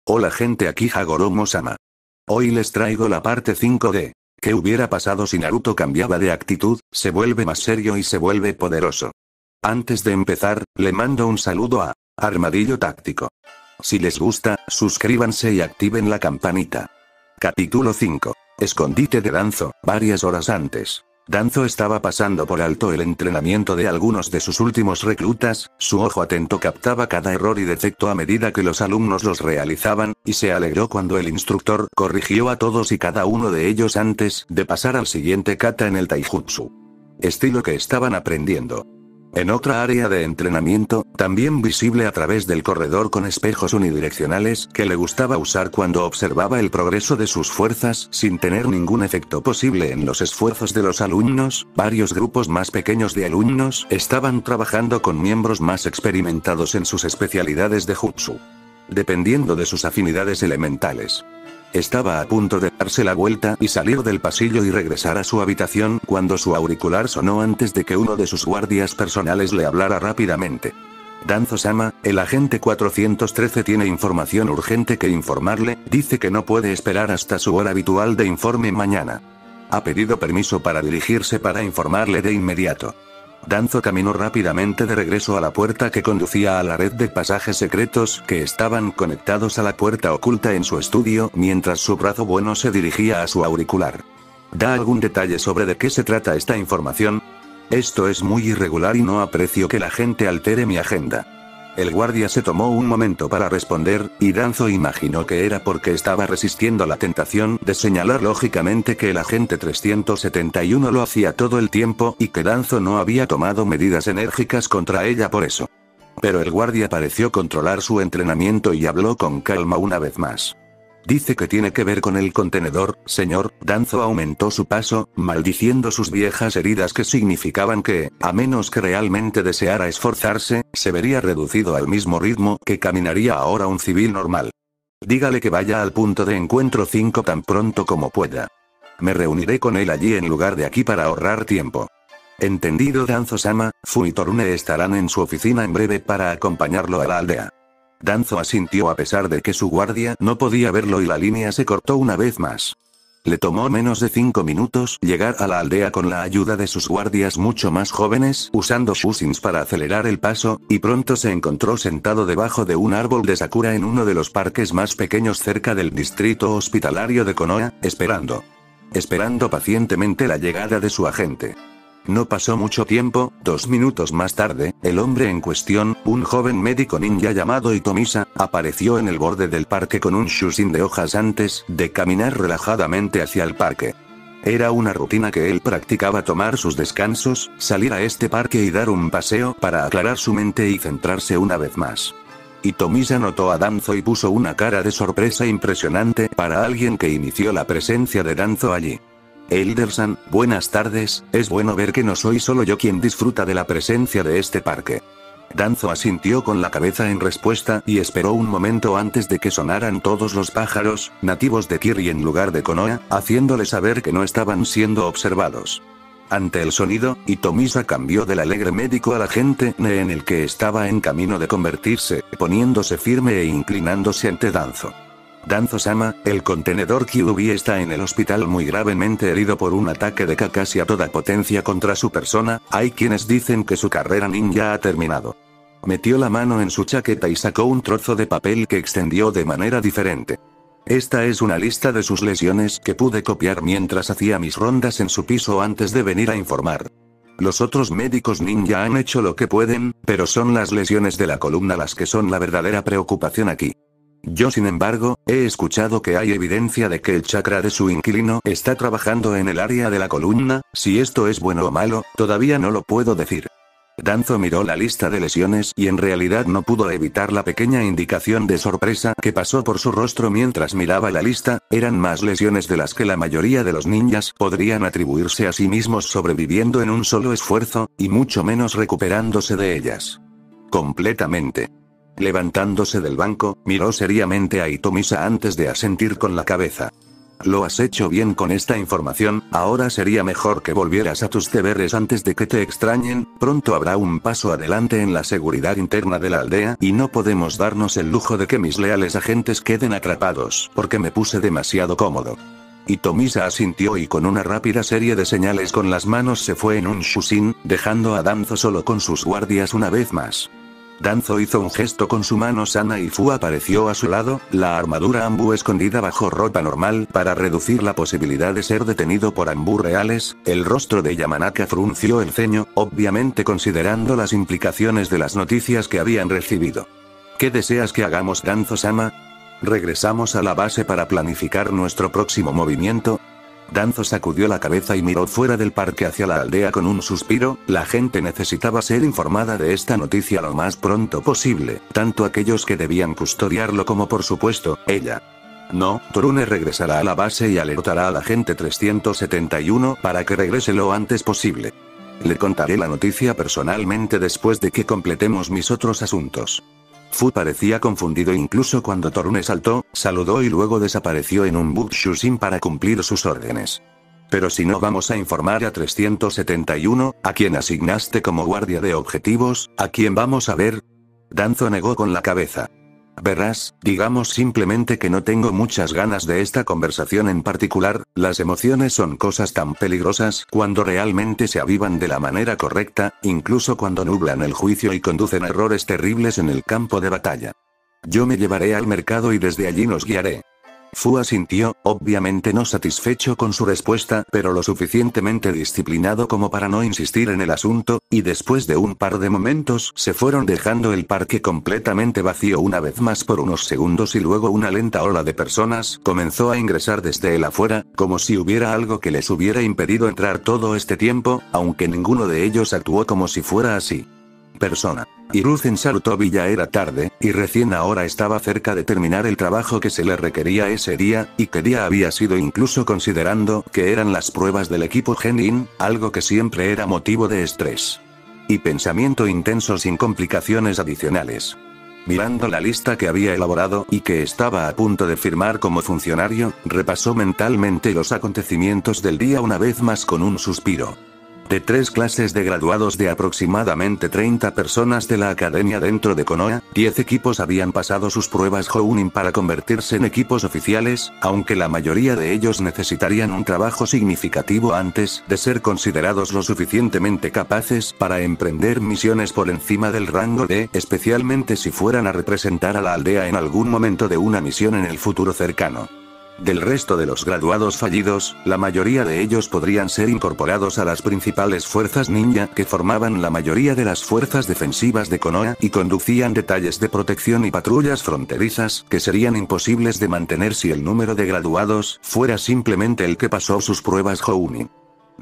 Hola gente, aquí Hagoromo-sama. Hoy les traigo la parte 5 de ¿qué hubiera pasado si Naruto cambiaba de actitud, se vuelve más serio y se vuelve poderoso? Antes de empezar, le mando un saludo a Armadillo Táctico. Si les gusta, suscríbanse y activen la campanita. Capítulo 5. Escondite de Danzo. Varias horas antes, Danzo estaba pasando por alto el entrenamiento de algunos de sus últimos reclutas, su ojo atento captaba cada error y defecto a medida que los alumnos los realizaban, y se alegró cuando el instructor corrigió a todos y cada uno de ellos antes de pasar al siguiente kata en el taijutsu. Estilo que estaban aprendiendo. En otra área de entrenamiento, también visible a través del corredor con espejos unidireccionales que le gustaba usar cuando observaba el progreso de sus fuerzas sin tener ningún efecto posible en los esfuerzos de los alumnos, varios grupos más pequeños de alumnos estaban trabajando con miembros más experimentados en sus especialidades de jutsu. Dependiendo de sus afinidades elementales. Estaba a punto de darse la vuelta y salir del pasillo y regresar a su habitación cuando su auricular sonó antes de que uno de sus guardias personales le hablara rápidamente. Danzo-sama, el agente 413 tiene información urgente que informarle, dice que no puede esperar hasta su hora habitual de informe mañana. Ha pedido permiso para dirigirse para informarle de inmediato. Danzo caminó rápidamente de regreso a la puerta que conducía a la red de pasajes secretos que estaban conectados a la puerta oculta en su estudio mientras su brazo bueno se dirigía a su auricular. ¿Da algún detalle sobre de qué se trata esta información? Esto es muy irregular y no aprecio que la gente altere mi agenda. El guardia se tomó un momento para responder, y Danzo imaginó que era porque estaba resistiendo la tentación de señalar lógicamente que el agente 371 lo hacía todo el tiempo y que Danzo no había tomado medidas enérgicas contra ella por eso. Pero el guardia pareció controlar su entrenamiento y habló con calma una vez más. Dice que tiene que ver con el contenedor, señor. Danzo aumentó su paso, maldiciendo sus viejas heridas que significaban que, a menos que realmente deseara esforzarse, se vería reducido al mismo ritmo que caminaría ahora un civil normal. Dígale que vaya al punto de encuentro 5 tan pronto como pueda. Me reuniré con él allí en lugar de aquí para ahorrar tiempo. Entendido Danzo-sama, Fu y Torune estarán en su oficina en breve para acompañarlo a la aldea. Danzo asintió a pesar de que su guardia no podía verlo y la línea se cortó una vez más. Le tomó menos de 5 minutos llegar a la aldea con la ayuda de sus guardias mucho más jóvenes usando Shushins para acelerar el paso, y pronto se encontró sentado debajo de un árbol de sakura en uno de los parques más pequeños cerca del distrito hospitalario de Konoha, esperando pacientemente la llegada de su agente. No pasó mucho tiempo, 2 minutos más tarde, el hombre en cuestión, un joven médico ninja llamado Hitomisa, apareció en el borde del parque con un shushin de hojas antes de caminar relajadamente hacia el parque. Era una rutina que él practicaba tomar sus descansos, salir a este parque y dar un paseo para aclarar su mente y centrarse una vez más. Hitomisa notó a Danzo y puso una cara de sorpresa impresionante para alguien que inició la presencia de Danzo allí. Elder-san, buenas tardes, es bueno ver que no soy solo yo quien disfruta de la presencia de este parque. Danzo asintió con la cabeza en respuesta y esperó un momento antes de que sonaran todos los pájaros, nativos de Kiri en lugar de Konoha, haciéndole saber que no estaban siendo observados. Ante el sonido, Hitomisa cambió del alegre médico al agente en el que estaba en camino de convertirse, poniéndose firme e inclinándose ante Danzo. Danzo-sama, el contenedor Kyuubi está en el hospital muy gravemente herido por un ataque de Kakashi a toda potencia contra su persona. Hay quienes dicen que su carrera ninja ha terminado. Metió la mano en su chaqueta y sacó un trozo de papel que extendió de manera diferente. Esta es una lista de sus lesiones que pude copiar mientras hacía mis rondas en su piso antes de venir a informar. Los otros médicos ninja han hecho lo que pueden, pero son las lesiones de la columna las que son la verdadera preocupación aquí. Yo sin embargo, he escuchado que hay evidencia de que el chakra de su inquilino está trabajando en el área de la columna. Si esto es bueno o malo, todavía no lo puedo decir. Danzo miró la lista de lesiones y en realidad no pudo evitar la pequeña indicación de sorpresa que pasó por su rostro mientras miraba la lista. Eran más lesiones de las que la mayoría de los ninjas podrían atribuirse a sí mismos sobreviviendo en un solo esfuerzo, y mucho menos recuperándose de ellas. Completamente. Levantándose del banco, miró seriamente a Hitomisa antes de asentir con la cabeza. Lo has hecho bien con esta información, ahora sería mejor que volvieras a tus deberes antes de que te extrañen, pronto habrá un paso adelante en la seguridad interna de la aldea y no podemos darnos el lujo de que mis leales agentes queden atrapados porque me puse demasiado cómodo. Y Tomisa asintió y con una rápida serie de señales con las manos se fue en un Shushin, dejando a Danzo solo con sus guardias una vez más. Danzo hizo un gesto con su mano sana y Fu apareció a su lado, la armadura Ambu escondida bajo ropa normal para reducir la posibilidad de ser detenido por Ambu reales. El rostro de Yamanaka frunció el ceño, obviamente considerando las implicaciones de las noticias que habían recibido. ¿Qué deseas que hagamos, Danzo-sama? ¿Regresamos a la base para planificar nuestro próximo movimiento? Danzo sacudió la cabeza y miró fuera del parque hacia la aldea con un suspiro. La gente necesitaba ser informada de esta noticia lo más pronto posible, tanto aquellos que debían custodiarlo como por supuesto, ella. No, Torune regresará a la base y alertará al agente 371 para que regrese lo antes posible. Le contaré la noticia personalmente después de que completemos mis otros asuntos. Fu parecía confundido incluso cuando Torune saltó, saludó y luego desapareció en un Bukshushin para cumplir sus órdenes. Pero si no vamos a informar a 371, ¿a quién asignaste como guardia de objetivos? ¿A quién vamos a ver? Danzo negó con la cabeza. Verás, digamos simplemente que no tengo muchas ganas de esta conversación en particular, las emociones son cosas tan peligrosas cuando realmente se avivan de la manera correcta, incluso cuando nublan el juicio y conducen a errores terribles en el campo de batalla. Yo me llevaré al mercado y desde allí nos guiaré. Fu asintió, obviamente no satisfecho con su respuesta, pero lo suficientemente disciplinado como para no insistir en el asunto, y después de un par de momentos se fueron dejando el parque completamente vacío una vez más por unos segundos y luego una lenta ola de personas comenzó a ingresar desde el afuera, como si hubiera algo que les hubiera impedido entrar todo este tiempo, aunque ninguno de ellos actuó como si fuera así. Persona. Hiruzen Sarutobi ya era tarde, y recién ahora estaba cerca de terminar el trabajo que se le requería ese día, y que día había sido incluso considerando que eran las pruebas del equipo Genin, algo que siempre era motivo de estrés. Y pensamiento intenso sin complicaciones adicionales. Mirando la lista que había elaborado y que estaba a punto de firmar como funcionario, repasó mentalmente los acontecimientos del día una vez más con un suspiro. De 3 clases de graduados de aproximadamente 30 personas de la academia dentro de Konoha, 10 equipos habían pasado sus pruebas Jounin para convertirse en equipos oficiales, aunque la mayoría de ellos necesitarían un trabajo significativo antes de ser considerados lo suficientemente capaces para emprender misiones por encima del rango D, especialmente si fueran a representar a la aldea en algún momento de una misión en el futuro cercano. Del resto de los graduados fallidos, la mayoría de ellos podrían ser incorporados a las principales fuerzas ninja que formaban la mayoría de las fuerzas defensivas de Konoha y conducían detalles de protección y patrullas fronterizas que serían imposibles de mantener si el número de graduados fuera simplemente el que pasó sus pruebas Jounin.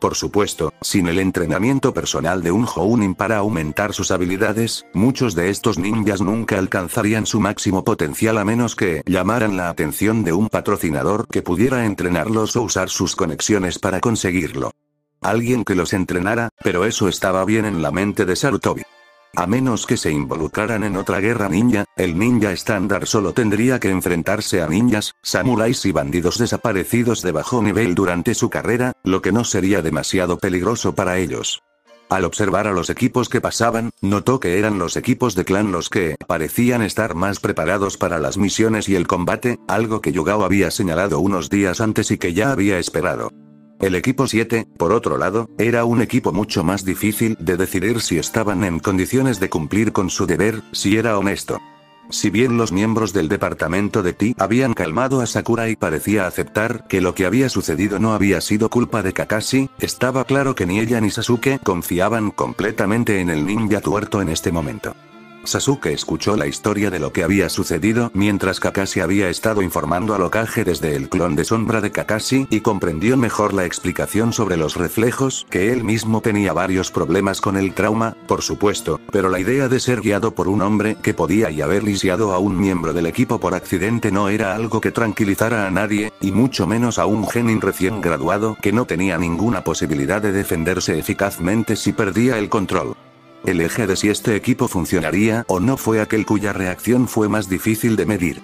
Por supuesto, sin el entrenamiento personal de un Jounin para aumentar sus habilidades, muchos de estos ninjas nunca alcanzarían su máximo potencial a menos que llamaran la atención de un patrocinador que pudiera entrenarlos o usar sus conexiones para conseguirlo. Alguien que los entrenara, pero eso estaba bien en la mente de Sarutobi. A menos que se involucraran en otra guerra ninja, el ninja estándar solo tendría que enfrentarse a ninjas, samuráis y bandidos desaparecidos de bajo nivel durante su carrera, lo que no sería demasiado peligroso para ellos. Al observar a los equipos que pasaban, notó que eran los equipos de clan los que parecían estar más preparados para las misiones y el combate, algo que Yugao había señalado unos días antes y que ya había esperado. El equipo 7, por otro lado, era un equipo mucho más difícil de decidir si estaban en condiciones de cumplir con su deber, si era honesto. Si bien los miembros del departamento de Ti habían calmado a Sakura y parecía aceptar que lo que había sucedido no había sido culpa de Kakashi, estaba claro que ni ella ni Sasuke confiaban completamente en el ninja tuerto en este momento. Sasuke escuchó la historia de lo que había sucedido mientras Kakashi había estado informando al Hokage desde el clon de sombra de Kakashi y comprendió mejor la explicación sobre los reflejos, que él mismo tenía varios problemas con el trauma, por supuesto, pero la idea de ser guiado por un hombre que podía y haber lisiado a un miembro del equipo por accidente no era algo que tranquilizara a nadie, y mucho menos a un genin recién graduado que no tenía ninguna posibilidad de defenderse eficazmente si perdía el control. El eje de si este equipo funcionaría o no fue aquel cuya reacción fue más difícil de medir.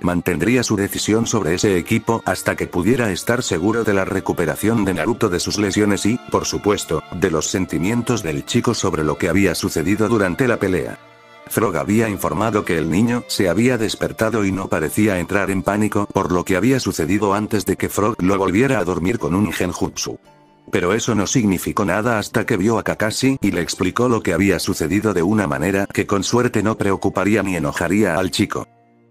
Mantendría su decisión sobre ese equipo hasta que pudiera estar seguro de la recuperación de Naruto de sus lesiones y, por supuesto, de los sentimientos del chico sobre lo que había sucedido durante la pelea. Frog había informado que el niño se había despertado y no parecía entrar en pánico por lo que había sucedido antes de que Frog lo volviera a dormir con un genjutsu. Pero eso no significó nada hasta que vio a Kakashi y le explicó lo que había sucedido de una manera que con suerte no preocuparía ni enojaría al chico.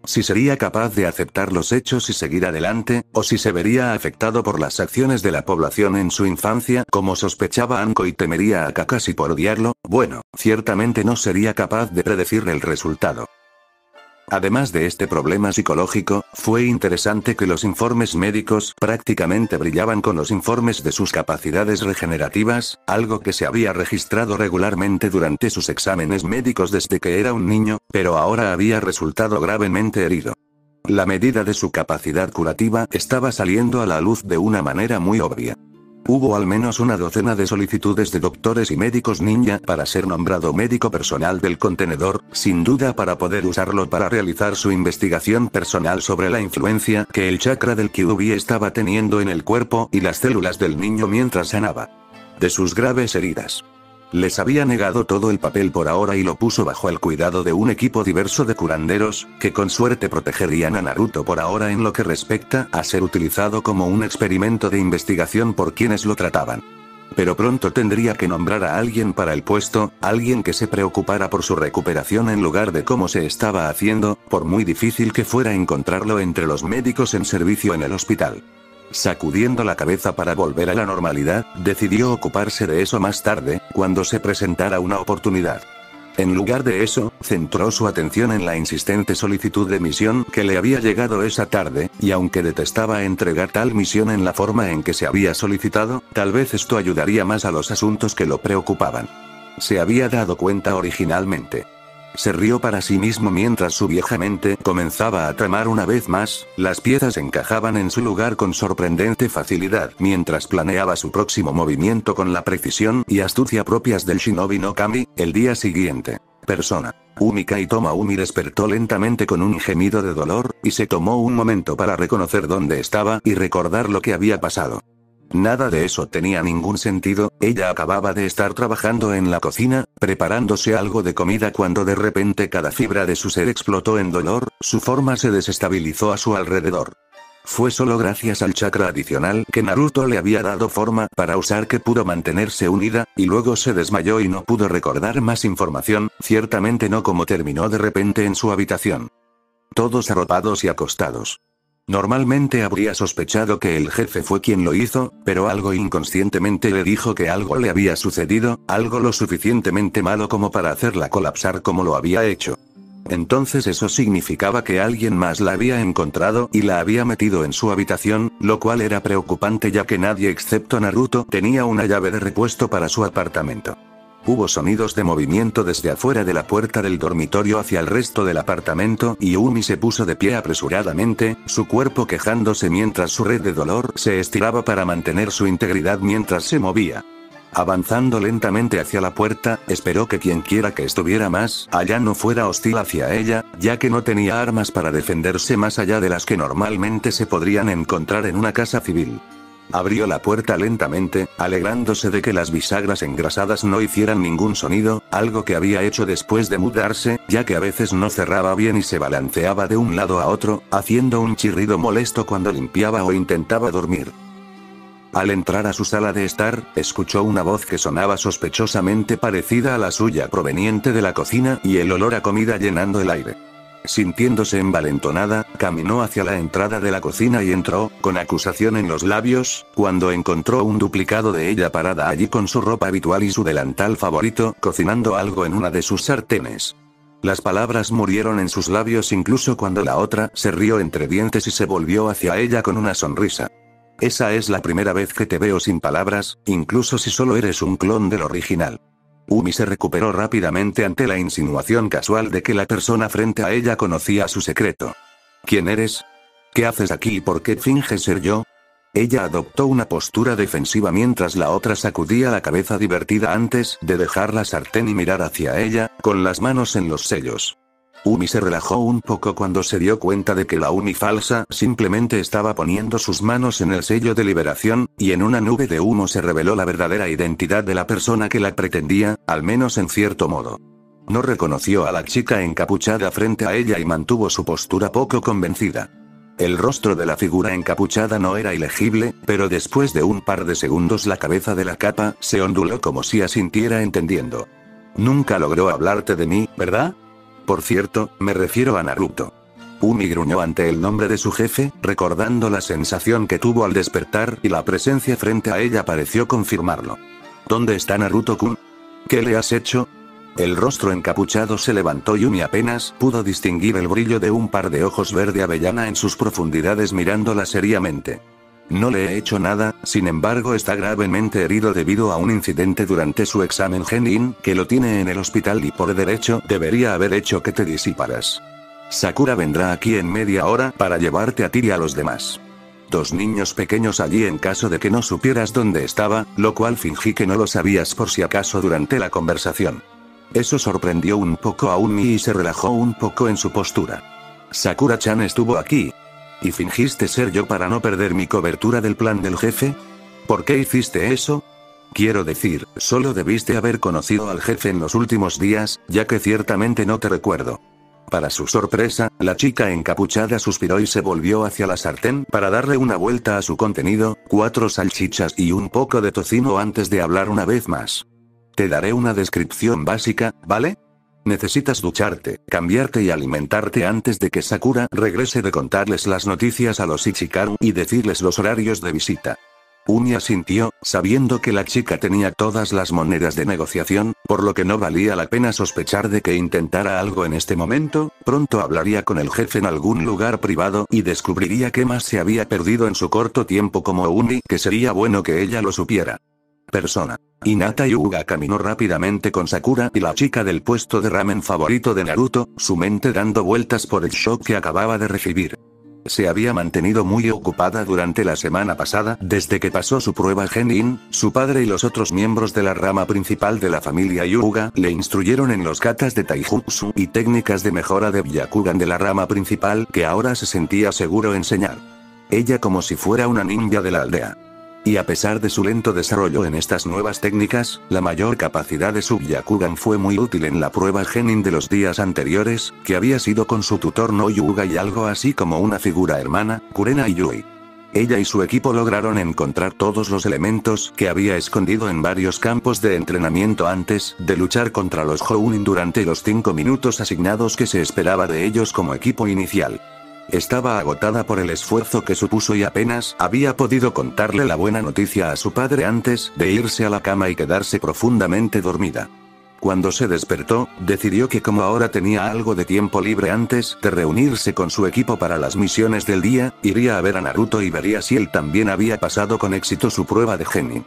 Si sería capaz de aceptar los hechos y seguir adelante, o si se vería afectado por las acciones de la población en su infancia, como sospechaba Anko y temería a Kakashi por odiarlo, bueno, ciertamente no sería capaz de predecir el resultado. Además de este problema psicológico, fue interesante que los informes médicos prácticamente brillaban con los informes de sus capacidades regenerativas, algo que se había registrado regularmente durante sus exámenes médicos desde que era un niño, pero ahora había resultado gravemente herido. La medida de su capacidad curativa estaba saliendo a la luz de una manera muy obvia. Hubo al menos una docena de solicitudes de doctores y médicos ninja para ser nombrado médico personal del contenedor, sin duda para poder usarlo para realizar su investigación personal sobre la influencia que el chakra del Kyuubi estaba teniendo en el cuerpo y las células del niño mientras sanaba de sus graves heridas. Les había negado todo el papel por ahora y lo puso bajo el cuidado de un equipo diverso de curanderos, que con suerte protegerían a Naruto por ahora en lo que respecta a ser utilizado como un experimento de investigación por quienes lo trataban. Pero pronto tendría que nombrar a alguien para el puesto, alguien que se preocupara por su recuperación en lugar de cómo se estaba haciendo, por muy difícil que fuera encontrarlo entre los médicos en servicio en el hospital. Sacudiendo la cabeza para volver a la normalidad, decidió ocuparse de eso más tarde, cuando se presentara una oportunidad. En lugar de eso, centró su atención en la insistente solicitud de misión que le había llegado esa tarde, y aunque detestaba entregar tal misión en la forma en que se había solicitado, tal vez esto ayudaría más a los asuntos que lo preocupaban. Se había dado cuenta originalmente. Se rió para sí mismo mientras su vieja mente comenzaba a tramar una vez más, las piezas encajaban en su lugar con sorprendente facilidad mientras planeaba su próximo movimiento con la precisión y astucia propias del Shinobi no Kami. El día siguiente, persona Umika Tomoumi despertó lentamente con un gemido de dolor, y se tomó un momento para reconocer dónde estaba y recordar lo que había pasado. Nada de eso tenía ningún sentido, ella acababa de estar trabajando en la cocina, preparándose algo de comida cuando de repente cada fibra de su ser explotó en dolor, su forma se desestabilizó a su alrededor. Fue solo gracias al chakra adicional que Naruto le había dado forma para usar que pudo mantenerse unida, y luego se desmayó y no pudo recordar más información, ciertamente no como terminó de repente en su habitación. Todos arropados y acostados. Normalmente habría sospechado que el jefe fue quien lo hizo, pero algo inconscientemente le dijo que algo le había sucedido, algo lo suficientemente malo como para hacerla colapsar como lo había hecho. Entonces eso significaba que alguien más la había encontrado y la había metido en su habitación, lo cual era preocupante ya que nadie excepto Naruto tenía una llave de repuesto para su apartamento. Hubo sonidos de movimiento desde afuera de la puerta del dormitorio hacia el resto del apartamento y Umi se puso de pie apresuradamente, su cuerpo quejándose mientras su red de dolor se estiraba para mantener su integridad mientras se movía. Avanzando lentamente hacia la puerta, esperó que quienquiera que estuviera más allá no fuera hostil hacia ella, ya que no tenía armas para defenderse más allá de las que normalmente se podrían encontrar en una casa civil. Abrió la puerta lentamente, alegrándose de que las bisagras engrasadas no hicieran ningún sonido, algo que había hecho después de mudarse, ya que a veces no cerraba bien y se balanceaba de un lado a otro, haciendo un chirrido molesto cuando limpiaba o intentaba dormir. Al entrar a su sala de estar, escuchó una voz que sonaba sospechosamente parecida a la suya proveniente de la cocina y el olor a comida llenando el aire. Sintiéndose envalentonada, caminó hacia la entrada de la cocina y entró, con acusación en los labios, cuando encontró un duplicado de ella parada allí con su ropa habitual y su delantal favorito, cocinando algo en una de sus sartenes. Las palabras murieron en sus labios incluso cuando la otra se rió entre dientes y se volvió hacia ella con una sonrisa. Esa es la primera vez que te veo sin palabras, incluso si solo eres un clon del original. Umi se recuperó rápidamente ante la insinuación casual de que la persona frente a ella conocía su secreto. ¿Quién eres? ¿Qué haces aquí y por qué finges ser yo? Ella adoptó una postura defensiva mientras la otra sacudía la cabeza divertida antes de dejar la sartén y mirar hacia ella, con las manos en los sellos. Umi se relajó un poco cuando se dio cuenta de que la Umi falsa simplemente estaba poniendo sus manos en el sello de liberación, y en una nube de humo se reveló la verdadera identidad de la persona que la pretendía, al menos en cierto modo. No reconoció a la chica encapuchada frente a ella y mantuvo su postura poco convencida. El rostro de la figura encapuchada no era ilegible, pero después de un par de segundos la cabeza de la capa se onduló como si asintiera entendiendo. Nunca logró hablarte de mí, ¿verdad? Por cierto, me refiero a Naruto. Umi gruñó ante el nombre de su jefe, recordando la sensación que tuvo al despertar y la presencia frente a ella pareció confirmarlo. ¿Dónde está Naruto-kun? ¿Qué le has hecho? El rostro encapuchado se levantó y Umi apenas pudo distinguir el brillo de un par de ojos verde avellana en sus profundidades mirándola seriamente. No le he hecho nada, sin embargo está gravemente herido debido a un incidente durante su examen Genin, que lo tiene en el hospital y por derecho debería haber hecho que te disiparas. Sakura vendrá aquí en media hora para llevarte a ti y a los demás. 2 niños pequeños allí en caso de que no supieras dónde estaba, lo cual fingí que no lo sabías por si acaso durante la conversación. Eso sorprendió un poco a Umi y se relajó un poco en su postura. Sakura-chan estuvo aquí. ¿Y fingiste ser yo para no perder mi cobertura del plan del jefe? ¿Por qué hiciste eso? Quiero decir, solo debiste haber conocido al jefe en los últimos días, ya que ciertamente no te recuerdo. Para su sorpresa, la chica encapuchada suspiró y se volvió hacia la sartén para darle una vuelta a su contenido, 4 salchichas y un poco de tocino antes de hablar una vez más. Te daré una descripción básica, ¿vale? Necesitas ducharte, cambiarte y alimentarte antes de que Sakura regrese de contarles las noticias a los Ichikaru y decirles los horarios de visita. Umi asintió, sabiendo que la chica tenía todas las monedas de negociación, por lo que no valía la pena sospechar de que intentara algo en este momento. Pronto hablaría con el jefe en algún lugar privado y descubriría qué más se había perdido en su corto tiempo como Umi, que sería bueno que ella lo supiera. Persona. Hinata Hyuga caminó rápidamente con Sakura y la chica del puesto de ramen favorito de Naruto, su mente dando vueltas por el shock que acababa de recibir. Se había mantenido muy ocupada durante la semana pasada, desde que pasó su prueba Genin. Su padre y los otros miembros de la rama principal de la familia Hyuga le instruyeron en los katas de taijutsu y técnicas de mejora de Byakugan de la rama principal que ahora se sentía seguro enseñar. Ella como si fuera una ninja de la aldea. Y a pesar de su lento desarrollo en estas nuevas técnicas, la mayor capacidad de su Byakugan fue muy útil en la prueba Genin de los días anteriores, que había sido con su tutor no Hyuga y algo así como una figura hermana, Kurena y Yui. Ella y su equipo lograron encontrar todos los elementos que había escondido en varios campos de entrenamiento antes de luchar contra los Jounin durante los 5 minutos asignados que se esperaba de ellos como equipo inicial. Estaba agotada por el esfuerzo que supuso y apenas había podido contarle la buena noticia a su padre antes de irse a la cama y quedarse profundamente dormida. Cuando se despertó, decidió que como ahora tenía algo de tiempo libre antes de reunirse con su equipo para las misiones del día, iría a ver a Naruto y vería si él también había pasado con éxito su prueba de Genin.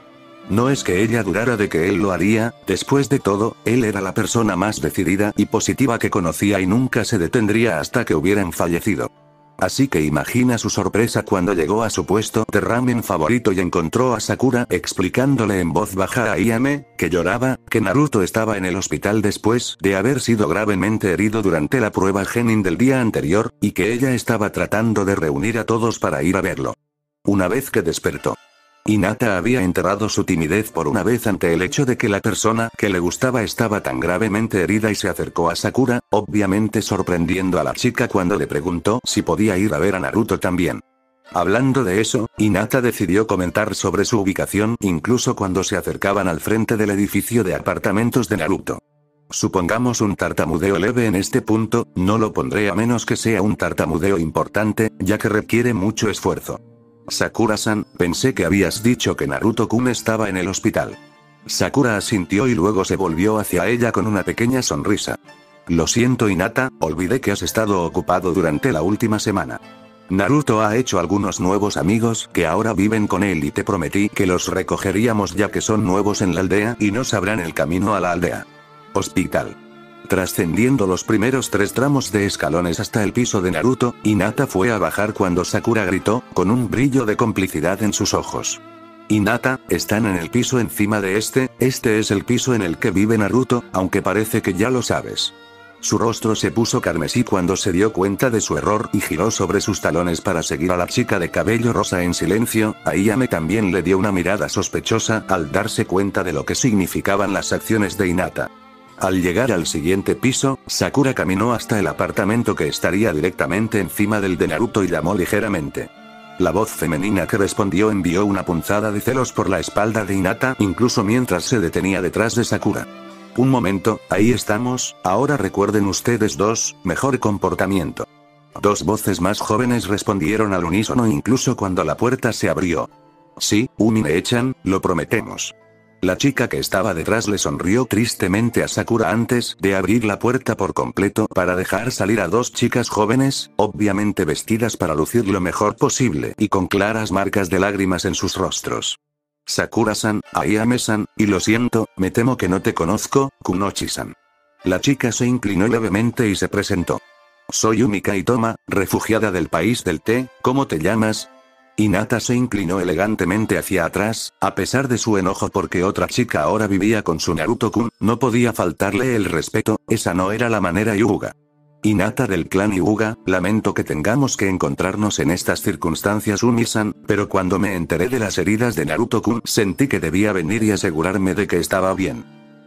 No es que ella dudara de que él lo haría, después de todo, él era la persona más decidida y positiva que conocía y nunca se detendría hasta que hubieran fallecido. Así que imagina su sorpresa cuando llegó a su puesto de ramen favorito y encontró a Sakura explicándole en voz baja a Ayame, que lloraba, que Naruto estaba en el hospital después de haber sido gravemente herido durante la prueba Genin del día anterior, y que ella estaba tratando de reunir a todos para ir a verlo. Una vez que despertó, Hinata había enterrado su timidez por una vez ante el hecho de que la persona que le gustaba estaba tan gravemente herida y se acercó a Sakura, obviamente sorprendiendo a la chica cuando le preguntó si podía ir a ver a Naruto también. Hablando de eso, Hinata decidió comentar sobre su ubicación incluso cuando se acercaban al frente del edificio de apartamentos de Naruto. Supongamos un tartamudeo leve en este punto, no lo pondré a menos que sea un tartamudeo importante, ya que requiere mucho esfuerzo. Sakura-san, pensé que habías dicho que Naruto-kun estaba en el hospital. Sakura asintió y luego se volvió hacia ella con una pequeña sonrisa. Lo siento Hinata, olvidé que has estado ocupado durante la última semana. Naruto ha hecho algunos nuevos amigos que ahora viven con él y te prometí que los recogeríamos ya que son nuevos en la aldea y no sabrán el camino a la aldea. Hospital. Trascendiendo los primeros 3 tramos de escalones hasta el piso de Naruto, Hinata fue a bajar cuando Sakura gritó, con un brillo de complicidad en sus ojos. Hinata, están en el piso encima de este es el piso en el que vive Naruto, aunque parece que ya lo sabes. Su rostro se puso carmesí cuando se dio cuenta de su error y giró sobre sus talones para seguir a la chica de cabello rosa en silencio. Ayame también le dio una mirada sospechosa al darse cuenta de lo que significaban las acciones de Hinata. Al llegar al siguiente piso, Sakura caminó hasta el apartamento que estaría directamente encima del de Naruto y llamó ligeramente. La voz femenina que respondió envió una punzada de celos por la espalda de Hinata, incluso mientras se detenía detrás de Sakura. Un momento, ahí estamos, ahora recuerden ustedes dos, mejor comportamiento. Dos voces más jóvenes respondieron al unísono incluso cuando la puerta se abrió. Sí, Umine-chan, lo prometemos. La chica que estaba detrás le sonrió tristemente a Sakura antes de abrir la puerta por completo para dejar salir a dos chicas jóvenes, obviamente vestidas para lucir lo mejor posible y con claras marcas de lágrimas en sus rostros. Sakura-san, Ayame-san, y lo siento, me temo que no te conozco, Kunochi-san. La chica se inclinó levemente y se presentó. Soy Umi Kaitoma, refugiada del país del té, ¿cómo te llamas? Hinata se inclinó elegantemente hacia atrás, a pesar de su enojo porque otra chica ahora vivía con su Naruto-kun, no podía faltarle el respeto, esa no era la manera Hyuga. Hinata del clan Hyuga, lamento que tengamos que encontrarnos en estas circunstancias Umi-san, pero cuando me enteré de las heridas de Naruto-kun sentí que debía venir y asegurarme de que estaba bien.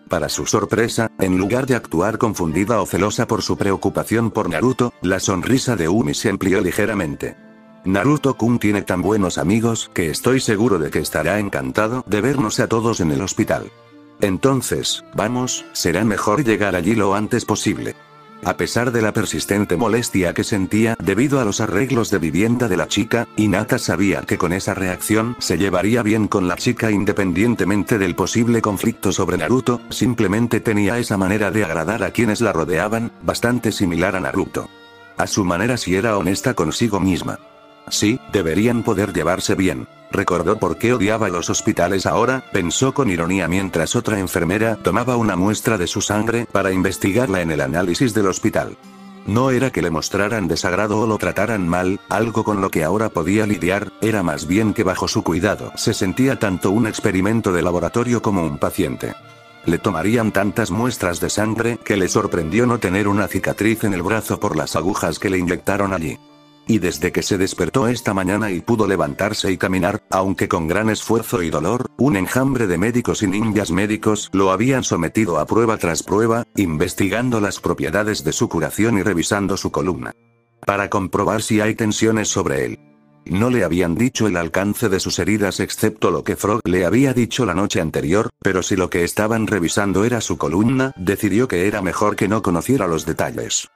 Para su sorpresa, en lugar de actuar confundida o celosa por su preocupación por Naruto, la sonrisa de Umi se amplió ligeramente. Naruto-kun tiene tan buenos amigos que estoy seguro de que estará encantado de vernos a todos en el hospital. Entonces, vamos, será mejor llegar allí lo antes posible. A pesar de la persistente molestia que sentía debido a los arreglos de vivienda de la chica, Hinata sabía que con esa reacción se llevaría bien con la chica independientemente del posible conflicto sobre Naruto, simplemente tenía esa manera de agradar a quienes la rodeaban, bastante similar a Naruto. A su manera si era honesta consigo misma. Sí, deberían poder llevarse bien. Recordó por qué odiaba los hospitales ahora, pensó con ironía mientras otra enfermera tomaba una muestra de su sangre para investigarla en el análisis del hospital. No era que le mostraran desagrado o lo trataran mal, algo con lo que ahora podía lidiar, era más bien que bajo su cuidado se sentía tanto un experimento de laboratorio como un paciente. Le tomarían tantas muestras de sangre que le sorprendió no tener una cicatriz en el brazo por las agujas que le inyectaron allí. Y desde que se despertó esta mañana y pudo levantarse y caminar, aunque con gran esfuerzo y dolor, un enjambre de médicos y ninjas médicos lo habían sometido a prueba tras prueba, investigando las propiedades de su curación y revisando su columna. Para comprobar si hay tensiones sobre él. No le habían dicho el alcance de sus heridas excepto lo que Frog le había dicho la noche anterior, pero si lo que estaban revisando era su columna, decidió que era mejor que no conociera los detalles.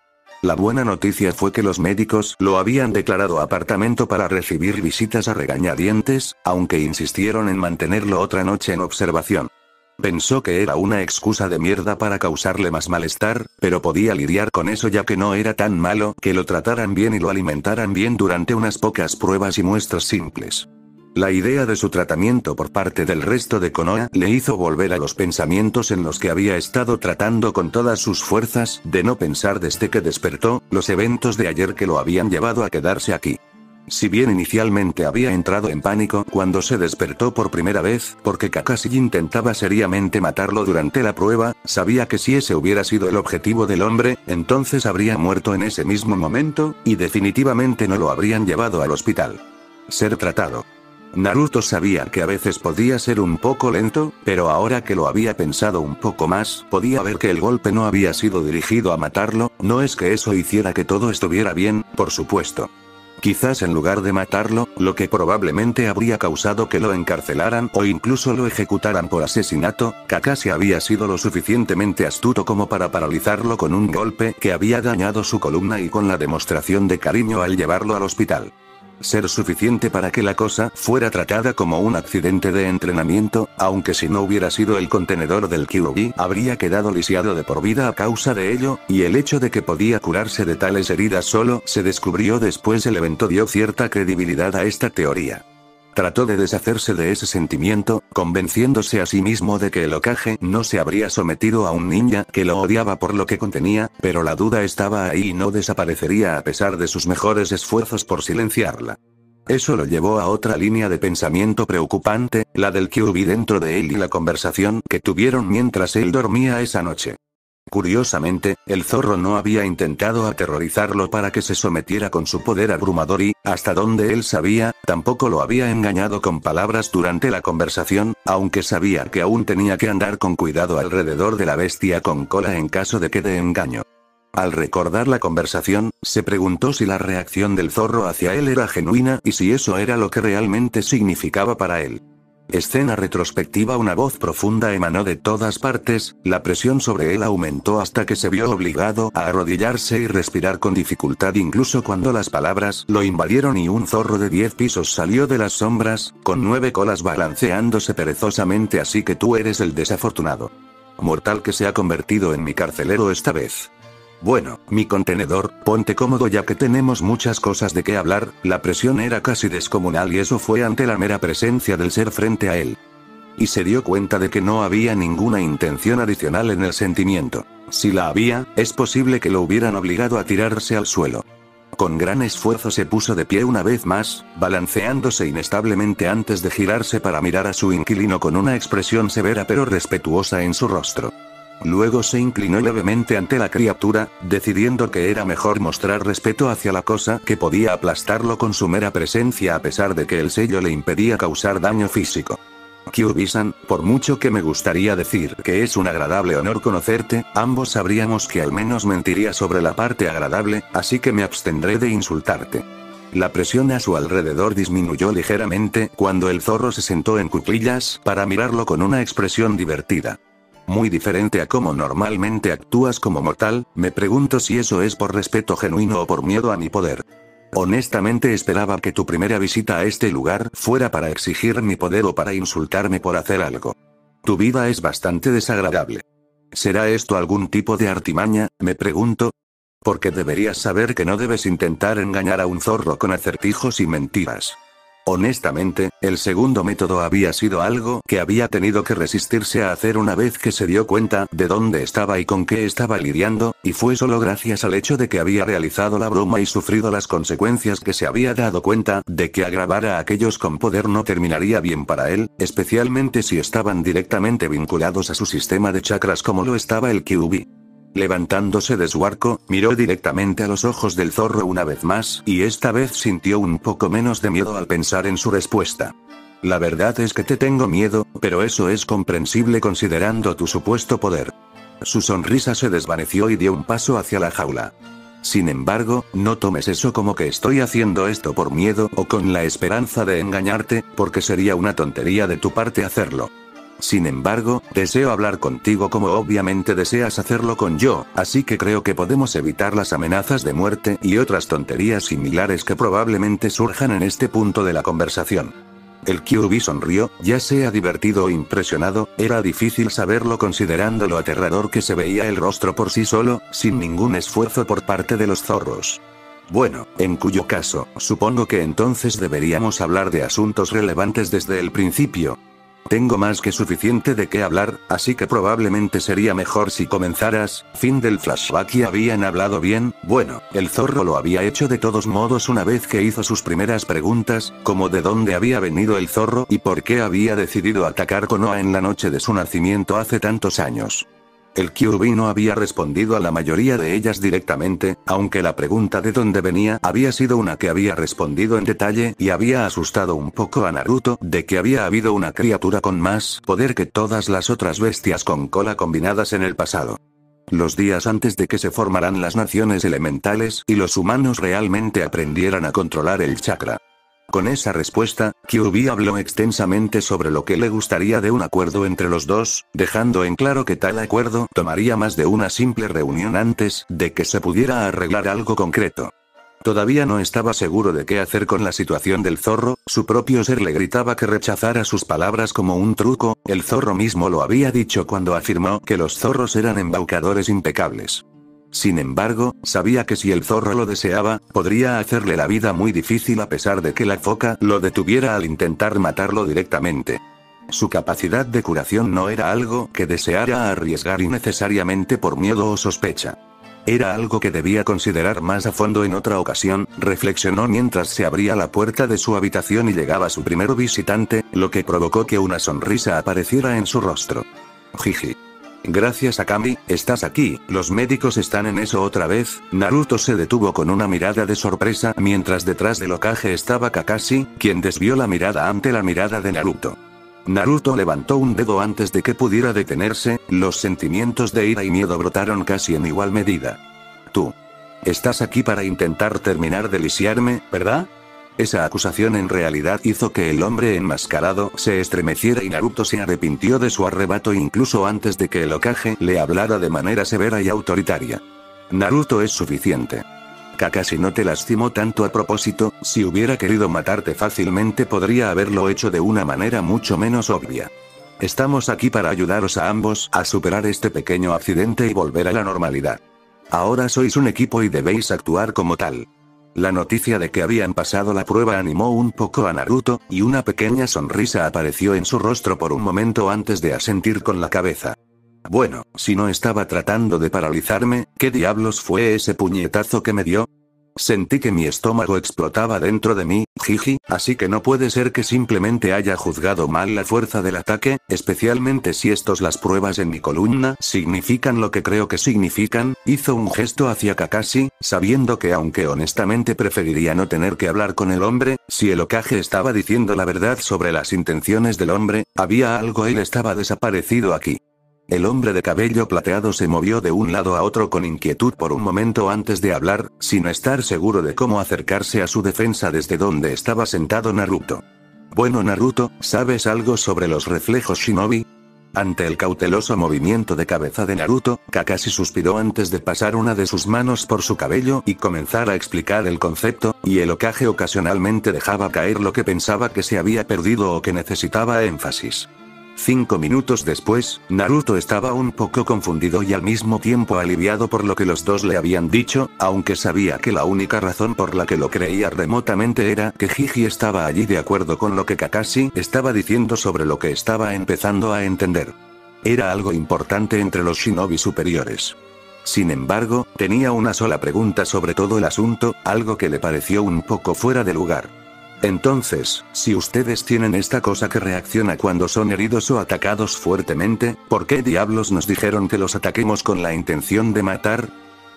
La buena noticia fue que los médicos lo habían declarado apartamento para recibir visitas a regañadientes, aunque insistieron en mantenerlo otra noche en observación. Pensó que era una excusa de mierda para causarle más malestar, pero podía lidiar con eso ya que no era tan malo que lo trataran bien y lo alimentaran bien durante unas pocas pruebas y muestras simples. La idea de su tratamiento por parte del resto de Konoha le hizo volver a los pensamientos en los que había estado tratando con todas sus fuerzas de no pensar desde que despertó, los eventos de ayer que lo habían llevado a quedarse aquí. Si bien inicialmente había entrado en pánico cuando se despertó por primera vez, porque Kakashi intentaba seriamente matarlo durante la prueba, sabía que si ese hubiera sido el objetivo del hombre, entonces habría muerto en ese mismo momento, y definitivamente no lo habrían llevado al hospital. Ser tratado. Naruto sabía que a veces podía ser un poco lento, pero ahora que lo había pensado un poco más, podía ver que el golpe no había sido dirigido a matarlo, no es que eso hiciera que todo estuviera bien, por supuesto. Quizás en lugar de matarlo, lo que probablemente habría causado que lo encarcelaran o incluso lo ejecutaran por asesinato, Kakashi había sido lo suficientemente astuto como para paralizarlo con un golpe que había dañado su columna y con la demostración de cariño al llevarlo al hospital. Ser suficiente para que la cosa fuera tratada como un accidente de entrenamiento, aunque si no hubiera sido el contenedor del Kyuubi, habría quedado lisiado de por vida a causa de ello, y el hecho de que podía curarse de tales heridas solo se descubrió después el evento dio cierta credibilidad a esta teoría. Trató de deshacerse de ese sentimiento, convenciéndose a sí mismo de que el Hokage no se habría sometido a un ninja que lo odiaba por lo que contenía, pero la duda estaba ahí y no desaparecería a pesar de sus mejores esfuerzos por silenciarla. Eso lo llevó a otra línea de pensamiento preocupante, la del Kyuubi dentro de él y la conversación que tuvieron mientras él dormía esa noche. Curiosamente, el zorro no había intentado aterrorizarlo para que se sometiera con su poder abrumador y, hasta donde él sabía, tampoco lo había engañado con palabras durante la conversación, aunque sabía que aún tenía que andar con cuidado alrededor de la bestia con cola en caso de que de engaño. Al recordar la conversación, se preguntó si la reacción del zorro hacia él era genuina y si eso era lo que realmente significaba para él. Escena retrospectiva. Una voz profunda emanó de todas partes, la presión sobre él aumentó hasta que se vio obligado a arrodillarse y respirar con dificultad incluso cuando las palabras lo invadieron y un zorro de 10 pisos salió de las sombras, con 9 colas balanceándose perezosamente. Así que tú eres el desafortunado mortal que se ha convertido en mi carcelero esta vez. Bueno, mi contenedor, ponte cómodo ya que tenemos muchas cosas de qué hablar. La presión era casi descomunal y eso fue ante la mera presencia del ser frente a él. Y se dio cuenta de que no había ninguna intención adicional en el sentimiento. Si la había, es posible que lo hubieran obligado a tirarse al suelo. Con gran esfuerzo se puso de pie una vez más, balanceándose inestablemente antes de girarse para mirar a su inquilino con una expresión severa pero respetuosa en su rostro. Luego se inclinó levemente ante la criatura, decidiendo que era mejor mostrar respeto hacia la cosa que podía aplastarlo con su mera presencia a pesar de que el sello le impedía causar daño físico. Kyuubi-san, por mucho que me gustaría decir que es un agradable honor conocerte, ambos sabríamos que al menos mentiría sobre la parte agradable, así que me abstendré de insultarte. La presión a su alrededor disminuyó ligeramente cuando el zorro se sentó en cuclillas para mirarlo con una expresión divertida. Muy diferente a cómo normalmente actúas como mortal, me pregunto si eso es por respeto genuino o por miedo a mi poder. Honestamente esperaba que tu primera visita a este lugar fuera para exigir mi poder o para insultarme por hacer algo. Tu vida es bastante desagradable. ¿Será esto algún tipo de artimaña, me pregunto? Porque deberías saber que no debes intentar engañar a un zorro con acertijos y mentiras. Honestamente, el segundo método había sido algo que había tenido que resistirse a hacer una vez que se dio cuenta de dónde estaba y con qué estaba lidiando, y fue solo gracias al hecho de que había realizado la broma y sufrido las consecuencias que se había dado cuenta de que agravar a aquellos con poder no terminaría bien para él, especialmente si estaban directamente vinculados a su sistema de chakras como lo estaba el Kyuubi. Levantándose de su arco, miró directamente a los ojos del zorro una vez más, y esta vez sintió un poco menos de miedo al pensar en su respuesta. La verdad es que te tengo miedo, pero eso es comprensible considerando tu supuesto poder. Su sonrisa se desvaneció y dio un paso hacia la jaula. Sin embargo, no tomes eso como que estoy haciendo esto por miedo o con la esperanza de engañarte, porque sería una tontería de tu parte hacerlo. Sin embargo, deseo hablar contigo como obviamente deseas hacerlo con yo, así que creo que podemos evitar las amenazas de muerte y otras tonterías similares que probablemente surjan en este punto de la conversación. El Kyuubi sonrió, ya sea divertido o impresionado, era difícil saberlo considerando lo aterrador que se veía el rostro por sí solo, sin ningún esfuerzo por parte de los zorros. Bueno, en cuyo caso, supongo que entonces deberíamos hablar de asuntos relevantes desde el principio. Tengo más que suficiente de qué hablar, así que probablemente sería mejor si comenzaras. Fin del flashback. ¿Y habían hablado bien? Bueno, el zorro lo había hecho de todos modos una vez que hizo sus primeras preguntas, como de dónde había venido el zorro y por qué había decidido atacar Konoha en la noche de su nacimiento hace tantos años. El Kyuubi no había respondido a la mayoría de ellas directamente, aunque la pregunta de dónde venía había sido una que había respondido en detalle y había asustado un poco a Naruto de que había habido una criatura con más poder que todas las otras bestias con cola combinadas en el pasado. Los días antes de que se formaran las naciones elementales y los humanos realmente aprendieran a controlar el chakra. Con esa respuesta, Kyuubi habló extensamente sobre lo que le gustaría de un acuerdo entre los dos, dejando en claro que tal acuerdo tomaría más de una simple reunión antes de que se pudiera arreglar algo concreto. Todavía no estaba seguro de qué hacer con la situación del zorro, su propio ser le gritaba que rechazara sus palabras como un truco, el zorro mismo lo había dicho cuando afirmó que los zorros eran embaucadores impecables. Sin embargo, sabía que si el zorro lo deseaba, podría hacerle la vida muy difícil a pesar de que la foca lo detuviera al intentar matarlo directamente. Su capacidad de curación no era algo que deseara arriesgar innecesariamente por miedo o sospecha. Era algo que debía considerar más a fondo en otra ocasión, reflexionó mientras se abría la puerta de su habitación y llegaba su primer visitante, lo que provocó que una sonrisa apareciera en su rostro. Jiji. Gracias Akami, estás aquí, los médicos están en eso otra vez. Naruto se detuvo con una mirada de sorpresa mientras detrás del Hokage estaba Kakashi, quien desvió la mirada ante la mirada de Naruto. Naruto levantó un dedo antes de que pudiera detenerse, los sentimientos de ira y miedo brotaron casi en igual medida. Tú. Estás aquí para intentar terminar de lisiarme, ¿verdad? Esa acusación en realidad hizo que el hombre enmascarado se estremeciera y Naruto se arrepintió de su arrebato incluso antes de que el Hokage le hablara de manera severa y autoritaria. Naruto es suficiente. Kakashi no te lastimó tanto a propósito, si hubiera querido matarte fácilmente podría haberlo hecho de una manera mucho menos obvia. Estamos aquí para ayudaros a ambos a superar este pequeño accidente y volver a la normalidad. Ahora sois un equipo y debéis actuar como tal. La noticia de que habían pasado la prueba animó un poco a Naruto, y una pequeña sonrisa apareció en su rostro por un momento antes de asentir con la cabeza. Bueno, si no estaba tratando de paralizarme, ¿qué diablos fue ese puñetazo que me dio? Sentí que mi estómago explotaba dentro de mí, jiji, así que no puede ser que simplemente haya juzgado mal la fuerza del ataque, especialmente si las pruebas en mi columna significan lo que creo que significan. Hizo un gesto hacia Kakashi, sabiendo que aunque honestamente preferiría no tener que hablar con el hombre, si el Hokage estaba diciendo la verdad sobre las intenciones del hombre, había algo, él estaba desaparecido aquí. El hombre de cabello plateado se movió de un lado a otro con inquietud por un momento antes de hablar, sin estar seguro de cómo acercarse a su defensa desde donde estaba sentado Naruto. Bueno Naruto, ¿sabes algo sobre los reflejos shinobi? Ante el cauteloso movimiento de cabeza de Naruto, Kakashi suspiró antes de pasar una de sus manos por su cabello y comenzar a explicar el concepto, y el Hokage ocasionalmente dejaba caer lo que pensaba que se había perdido o que necesitaba énfasis. 5 minutos después, Naruto estaba un poco confundido y al mismo tiempo aliviado por lo que los dos le habían dicho, aunque sabía que la única razón por la que lo creía remotamente era que Jiji estaba allí de acuerdo con lo que Kakashi estaba diciendo sobre lo que estaba empezando a entender. Era algo importante entre los shinobi superiores. Sin embargo, tenía una sola pregunta sobre todo el asunto, algo que le pareció un poco fuera de lugar. Entonces, si ustedes tienen esta cosa que reacciona cuando son heridos o atacados fuertemente, ¿por qué diablos nos dijeron que los ataquemos con la intención de matar?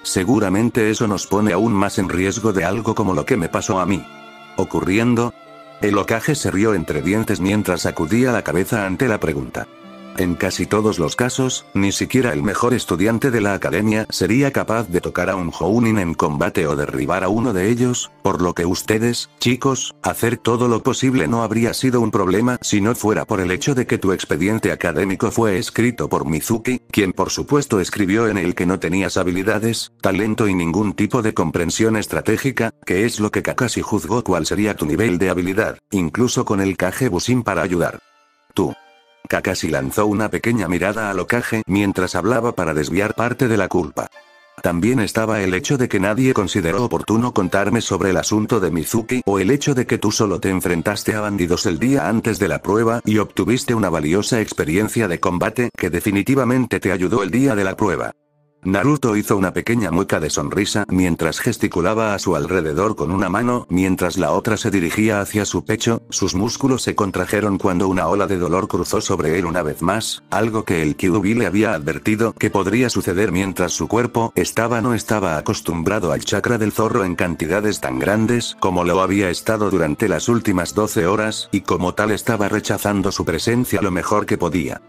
Seguramente eso nos pone aún más en riesgo de algo como lo que me pasó a mí. ¿Ocurriendo? El Hokage se rió entre dientes mientras sacudía la cabeza ante la pregunta. En casi todos los casos, ni siquiera el mejor estudiante de la academia sería capaz de tocar a un Jounin en combate o derribar a uno de ellos, por lo que ustedes, chicos, hacer todo lo posible no habría sido un problema si no fuera por el hecho de que tu expediente académico fue escrito por Mizuki, quien por supuesto escribió en el que no tenías habilidades, talento y ningún tipo de comprensión estratégica, que es lo que Kakashi juzgó cuál sería tu nivel de habilidad, incluso con el Kage Bushin para ayudar. Tú. Kakashi lanzó una pequeña mirada al Hokage mientras hablaba para desviar parte de la culpa. También estaba el hecho de que nadie consideró oportuno contarme sobre el asunto de Mizuki o el hecho de que tú solo te enfrentaste a bandidos el día antes de la prueba y obtuviste una valiosa experiencia de combate que definitivamente te ayudó el día de la prueba. Naruto hizo una pequeña mueca de sonrisa mientras gesticulaba a su alrededor con una mano mientras la otra se dirigía hacia su pecho, sus músculos se contrajeron cuando una ola de dolor cruzó sobre él una vez más, algo que el Kyuubi le había advertido que podría suceder mientras su cuerpo no estaba acostumbrado al chakra del zorro en cantidades tan grandes como lo había estado durante las últimas 12 horas, y como tal estaba rechazando su presencia lo mejor que podía.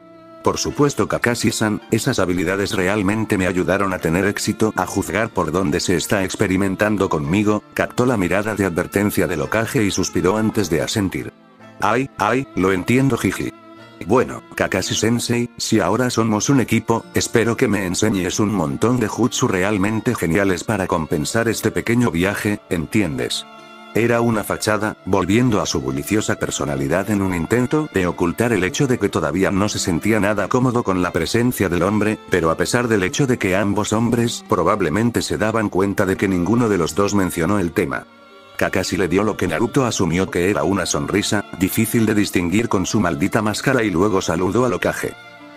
Por supuesto Kakashi-san, esas habilidades realmente me ayudaron a tener éxito a juzgar por dónde se está experimentando conmigo, captó la mirada de advertencia del Hokage y suspiró antes de asentir. Ay, lo entiendo jiji. Bueno, Kakashi-sensei, si ahora somos un equipo, espero que me enseñes un montón de jutsu realmente geniales para compensar este pequeño viaje, ¿entiendes? Era una fachada, volviendo a su bulliciosa personalidad en un intento de ocultar el hecho de que todavía no se sentía nada cómodo con la presencia del hombre, pero a pesar del hecho de que ambos hombres probablemente se daban cuenta de que ninguno de los dos mencionó el tema. Kakashi le dio lo que Naruto asumió que era una sonrisa, difícil de distinguir con su maldita máscara, y luego saludó al Hokage.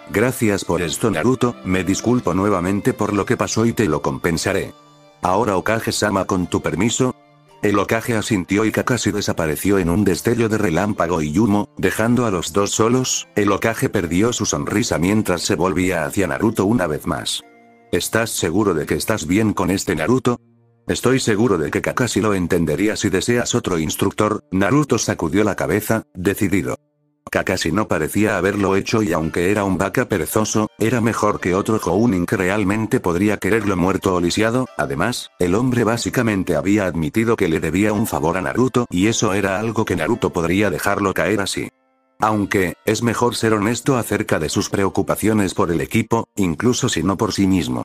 Gracias por esto Naruto, me disculpo nuevamente por lo que pasó y te lo compensaré. Ahora Hokage-sama, con tu permiso. El Hokage asintió y Kakashi desapareció en un destello de relámpago y humo, dejando a los dos solos. El Hokage perdió su sonrisa mientras se volvía hacia Naruto una vez más. ¿Estás seguro de que estás bien con este Naruto? Estoy seguro de que Kakashi lo entendería si deseas otro instructor. Naruto sacudió la cabeza, decidido. Kakashi no parecía haberlo hecho y aunque era un vaca perezoso, era mejor que otro Jounin que realmente podría quererlo muerto o lisiado. Además, el hombre básicamente había admitido que le debía un favor a Naruto y eso era algo que Naruto podría dejarlo caer así. Aunque, es mejor ser honesto acerca de sus preocupaciones por el equipo, incluso si no por sí mismo.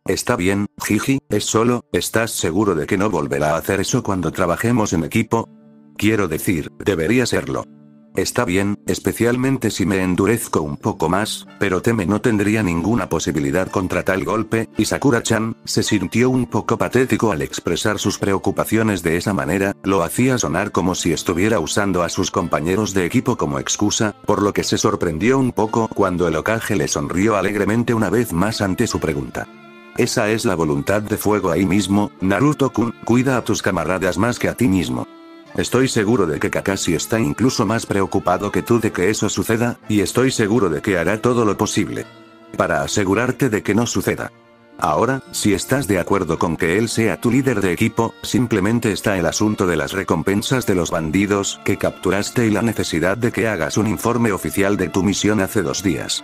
Está bien, Jiji, es solo, ¿estás seguro de que no volverá a hacer eso cuando trabajemos en equipo? Quiero decir, debería serlo. Está bien, especialmente si me endurezco un poco más, pero teme no tendría ninguna posibilidad contra tal golpe, y Sakura-chan se sintió un poco patético al expresar sus preocupaciones de esa manera, lo hacía sonar como si estuviera usando a sus compañeros de equipo como excusa, por lo que se sorprendió un poco cuando el Hokage le sonrió alegremente una vez más ante su pregunta. Esa es la voluntad de fuego ahí mismo, Naruto-kun, cuida a tus camaradas más que a ti mismo. Estoy seguro de que Kakashi está incluso más preocupado que tú de que eso suceda, y estoy seguro de que hará todo lo posible para asegurarte de que no suceda. Ahora, si estás de acuerdo con que él sea tu líder de equipo, simplemente está el asunto de las recompensas de los bandidos que capturaste y la necesidad de que hagas un informe oficial de tu misión hace 2 días.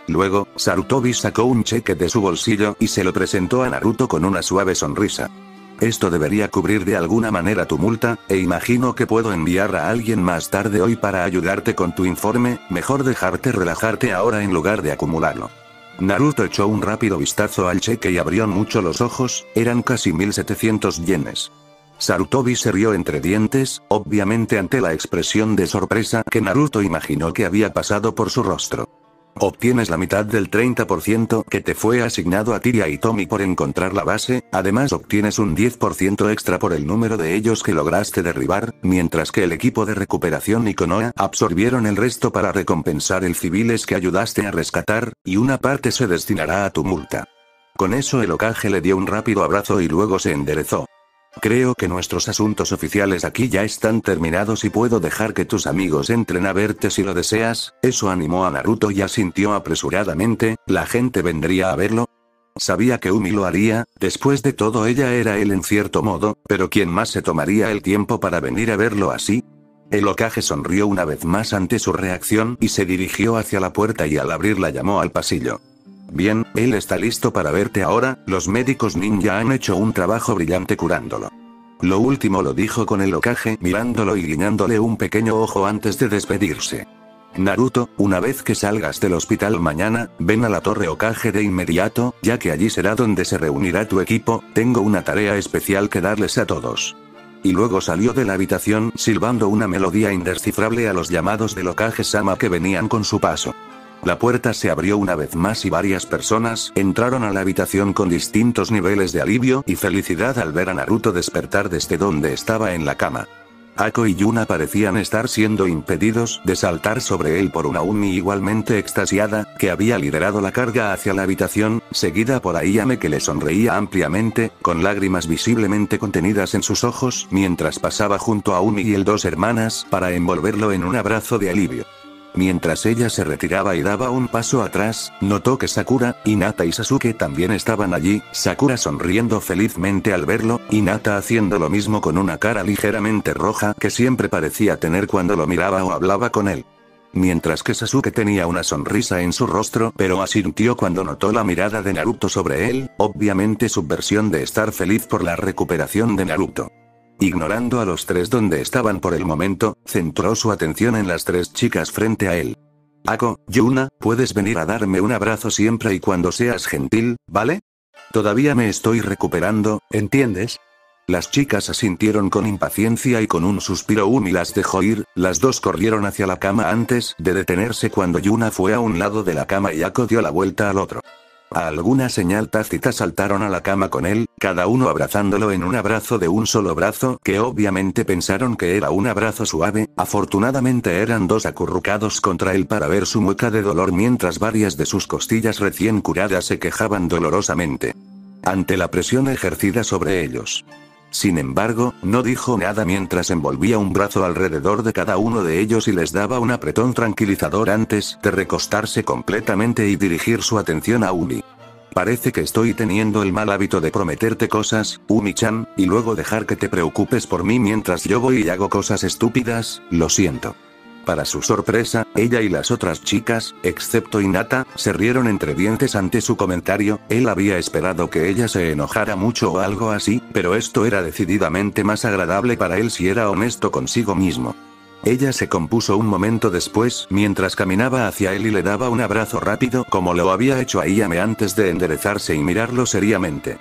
Luego, Sarutobi sacó un cheque de su bolsillo y se lo presentó a Naruto con una suave sonrisa. Esto debería cubrir de alguna manera tu multa, e imagino que puedo enviar a alguien más tarde hoy para ayudarte con tu informe, mejor dejarte relajarte ahora en lugar de acumularlo. Naruto echó un rápido vistazo al cheque y abrió mucho los ojos, eran casi 1700 yenes. Sarutobi se rió entre dientes, obviamente ante la expresión de sorpresa que Naruto imaginó que había pasado por su rostro. Obtienes la mitad del 30% que te fue asignado a ti y a Hitomi por encontrar la base, además obtienes un 10% extra por el número de ellos que lograste derribar, mientras que el equipo de recuperación y Konoha absorbieron el resto para recompensar el civiles que ayudaste a rescatar, y una parte se destinará a tu multa. Con eso el Hokage le dio un rápido abrazo y luego se enderezó. Creo que nuestros asuntos oficiales aquí ya están terminados y puedo dejar que tus amigos entren a verte si lo deseas. Eso animó a Naruto y asintió apresuradamente. ¿La gente vendría a verlo? Sabía que Umi lo haría, después de todo ella era él en cierto modo, pero ¿quién más se tomaría el tiempo para venir a verlo así? El Hokage sonrió una vez más ante su reacción y se dirigió hacia la puerta y al abrirla llamó al pasillo. Bien, él está listo para verte ahora, los médicos ninja han hecho un trabajo brillante curándolo. Lo último lo dijo con el Hokage mirándolo y guiñándole un pequeño ojo antes de despedirse. Naruto, una vez que salgas del hospital mañana, ven a la Torre Hokage de inmediato, ya que allí será donde se reunirá tu equipo, tengo una tarea especial que darles a todos. Y luego salió de la habitación silbando una melodía indescifrable a los llamados del Hokage-sama que venían con su paso. La puerta se abrió una vez más y varias personas entraron a la habitación con distintos niveles de alivio y felicidad al ver a Naruto despertar desde donde estaba en la cama. Ako y Yuna parecían estar siendo impedidos de saltar sobre él por una Umi igualmente extasiada, que había liderado la carga hacia la habitación, seguida por Ayame que le sonreía ampliamente, con lágrimas visiblemente contenidas en sus ojos, mientras pasaba junto a Umi y el dos hermanas para envolverlo en un abrazo de alivio. Mientras ella se retiraba y daba un paso atrás, notó que Sakura, Hinata y Sasuke también estaban allí, Sakura sonriendo felizmente al verlo, Hinata haciendo lo mismo con una cara ligeramente roja que siempre parecía tener cuando lo miraba o hablaba con él. Mientras que Sasuke tenía una sonrisa en su rostro pero asintió cuando notó la mirada de Naruto sobre él, obviamente su versión de estar feliz por la recuperación de Naruto. Ignorando a los tres donde estaban por el momento, centró su atención en las tres chicas frente a él. Ako, Yuna, puedes venir a darme un abrazo siempre y cuando seas gentil, ¿vale? Todavía me estoy recuperando, ¿entiendes? Las chicas asintieron con impaciencia y con un suspiro Umi las dejó ir, las dos corrieron hacia la cama antes de detenerse cuando Yuna fue a un lado de la cama y Ako dio la vuelta al otro. A alguna señal tácita saltaron a la cama con él, cada uno abrazándolo en un abrazo de un solo brazo que obviamente pensaron que era un abrazo suave, afortunadamente eran dos acurrucados contra él para ver su mueca de dolor mientras varias de sus costillas recién curadas se quejaban dolorosamente ante la presión ejercida sobre ellos. Sin embargo, no dijo nada mientras envolvía un brazo alrededor de cada uno de ellos y les daba un apretón tranquilizador antes de recostarse completamente y dirigir su atención a Umi. Parece que estoy teniendo el mal hábito de prometerte cosas, Umi-chan, y luego dejar que te preocupes por mí mientras yo voy y hago cosas estúpidas, lo siento. Para su sorpresa, ella y las otras chicas, excepto Hinata, se rieron entre dientes ante su comentario. Él había esperado que ella se enojara mucho o algo así, pero esto era decididamente más agradable para él si era honesto consigo mismo. Ella se compuso un momento después mientras caminaba hacia él y le daba un abrazo rápido como lo había hecho a Ayame antes de enderezarse y mirarlo seriamente.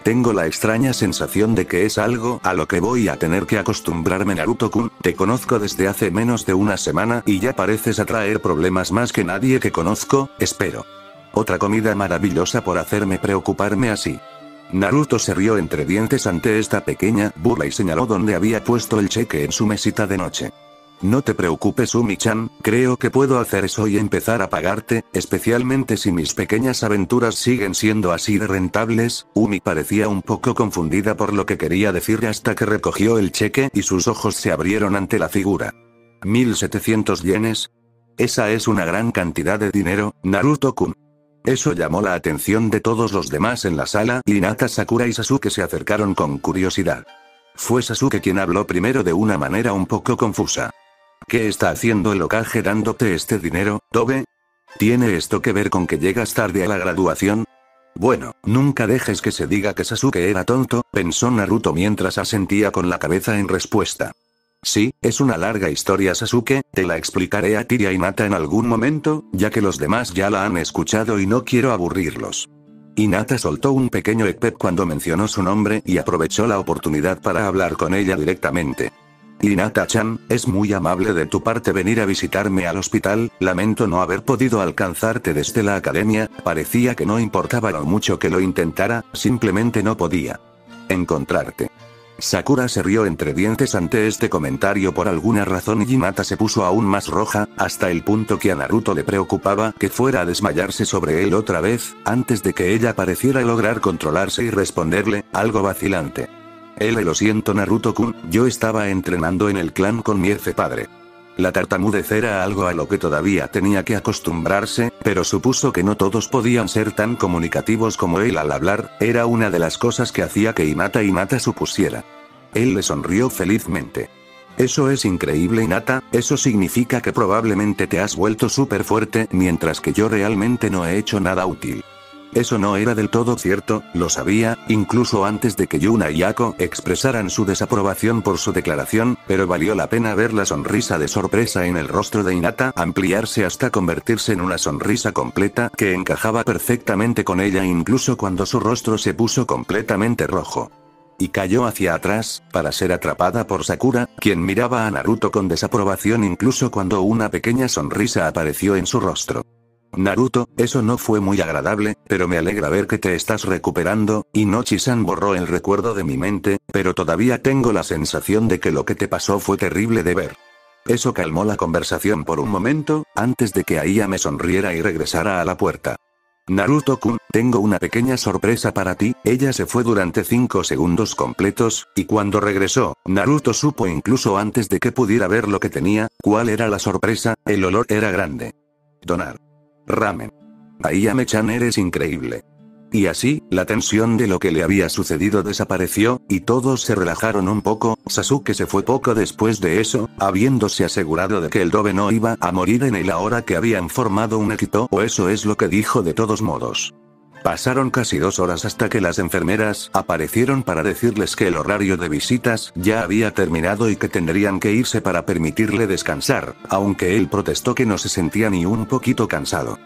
Tengo la extraña sensación de que es algo a lo que voy a tener que acostumbrarme, Naruto-kun. Te conozco desde hace menos de una semana y ya pareces atraer problemas más que nadie que conozco, espero. Otra comida maravillosa por hacerme preocuparme así. Naruto se rió entre dientes ante esta pequeña burla y señaló donde había puesto el cheque en su mesita de noche. No te preocupes, Umi-chan, creo que puedo hacer eso y empezar a pagarte, especialmente si mis pequeñas aventuras siguen siendo así de rentables. Umi parecía un poco confundida por lo que quería decir hasta que recogió el cheque y sus ojos se abrieron ante la figura. 1700 yenes. Esa es una gran cantidad de dinero, Naruto-kun. Eso llamó la atención de todos los demás en la sala y Hinata, Sakura y Sasuke se acercaron con curiosidad. Fue Sasuke quien habló primero de una manera un poco confusa. ¿Qué está haciendo el Hokage dándote este dinero, Tobe? ¿Tiene esto que ver con que llegas tarde a la graduación? Bueno, nunca dejes que se diga que Sasuke era tonto, pensó Naruto mientras asentía con la cabeza en respuesta. Sí, es una larga historia, Sasuke, te la explicaré a ti y a Hinata en algún momento, ya que los demás ya la han escuchado y no quiero aburrirlos. Hinata soltó un pequeño epep cuando mencionó su nombre y aprovechó la oportunidad para hablar con ella directamente. Hinata-chan, es muy amable de tu parte venir a visitarme al hospital, lamento no haber podido alcanzarte desde la academia, parecía que no importaba lo mucho que lo intentara, simplemente no podía encontrarte. Sakura se rió entre dientes ante este comentario por alguna razón y Hinata se puso aún más roja, hasta el punto que a Naruto le preocupaba que fuera a desmayarse sobre él otra vez, antes de que ella pareciera lograr controlarse y responderle, algo vacilante. Lo siento, Naruto-kun, yo estaba entrenando en el clan con mi padre. La tartamudez era algo a lo que todavía tenía que acostumbrarse, pero supuso que no todos podían ser tan comunicativos como él al hablar, era una de las cosas que hacía que Hinata supusiera. Él le sonrió felizmente. Eso es increíble, Hinata, eso significa que probablemente te has vuelto súper fuerte, mientras que yo realmente no he hecho nada útil. Eso no era del todo cierto, lo sabía, incluso antes de que Yuna y Ako expresaran su desaprobación por su declaración, pero valió la pena ver la sonrisa de sorpresa en el rostro de Hinata ampliarse hasta convertirse en una sonrisa completa que encajaba perfectamente con ella incluso cuando su rostro se puso completamente rojo. Y cayó hacia atrás, para ser atrapada por Sakura, quien miraba a Naruto con desaprobación incluso cuando una pequeña sonrisa apareció en su rostro. Naruto, eso no fue muy agradable, pero me alegra ver que te estás recuperando, Inochi-san borró el recuerdo de mi mente, pero todavía tengo la sensación de que lo que te pasó fue terrible de ver. Eso calmó la conversación por un momento, antes de que Ayame sonriera y regresara a la puerta. Naruto-kun, tengo una pequeña sorpresa para ti, ella se fue durante 5 segundos completos, y cuando regresó, Naruto supo incluso antes de que pudiera ver lo que tenía, cuál era la sorpresa, el olor era grande. Donar. Ramen. Ayame-chan, eres increíble. Y así, la tensión de lo que le había sucedido desapareció, y todos se relajaron un poco. Sasuke se fue poco después de eso, habiéndose asegurado de que el Dobe no iba a morir en él ahora que habían formado un equipo, o eso es lo que dijo de todos modos. Pasaron casi 2 horas hasta que las enfermeras aparecieron para decirles que el horario de visitas ya había terminado y que tendrían que irse para permitirle descansar, aunque él protestó que no se sentía ni un poquito cansado.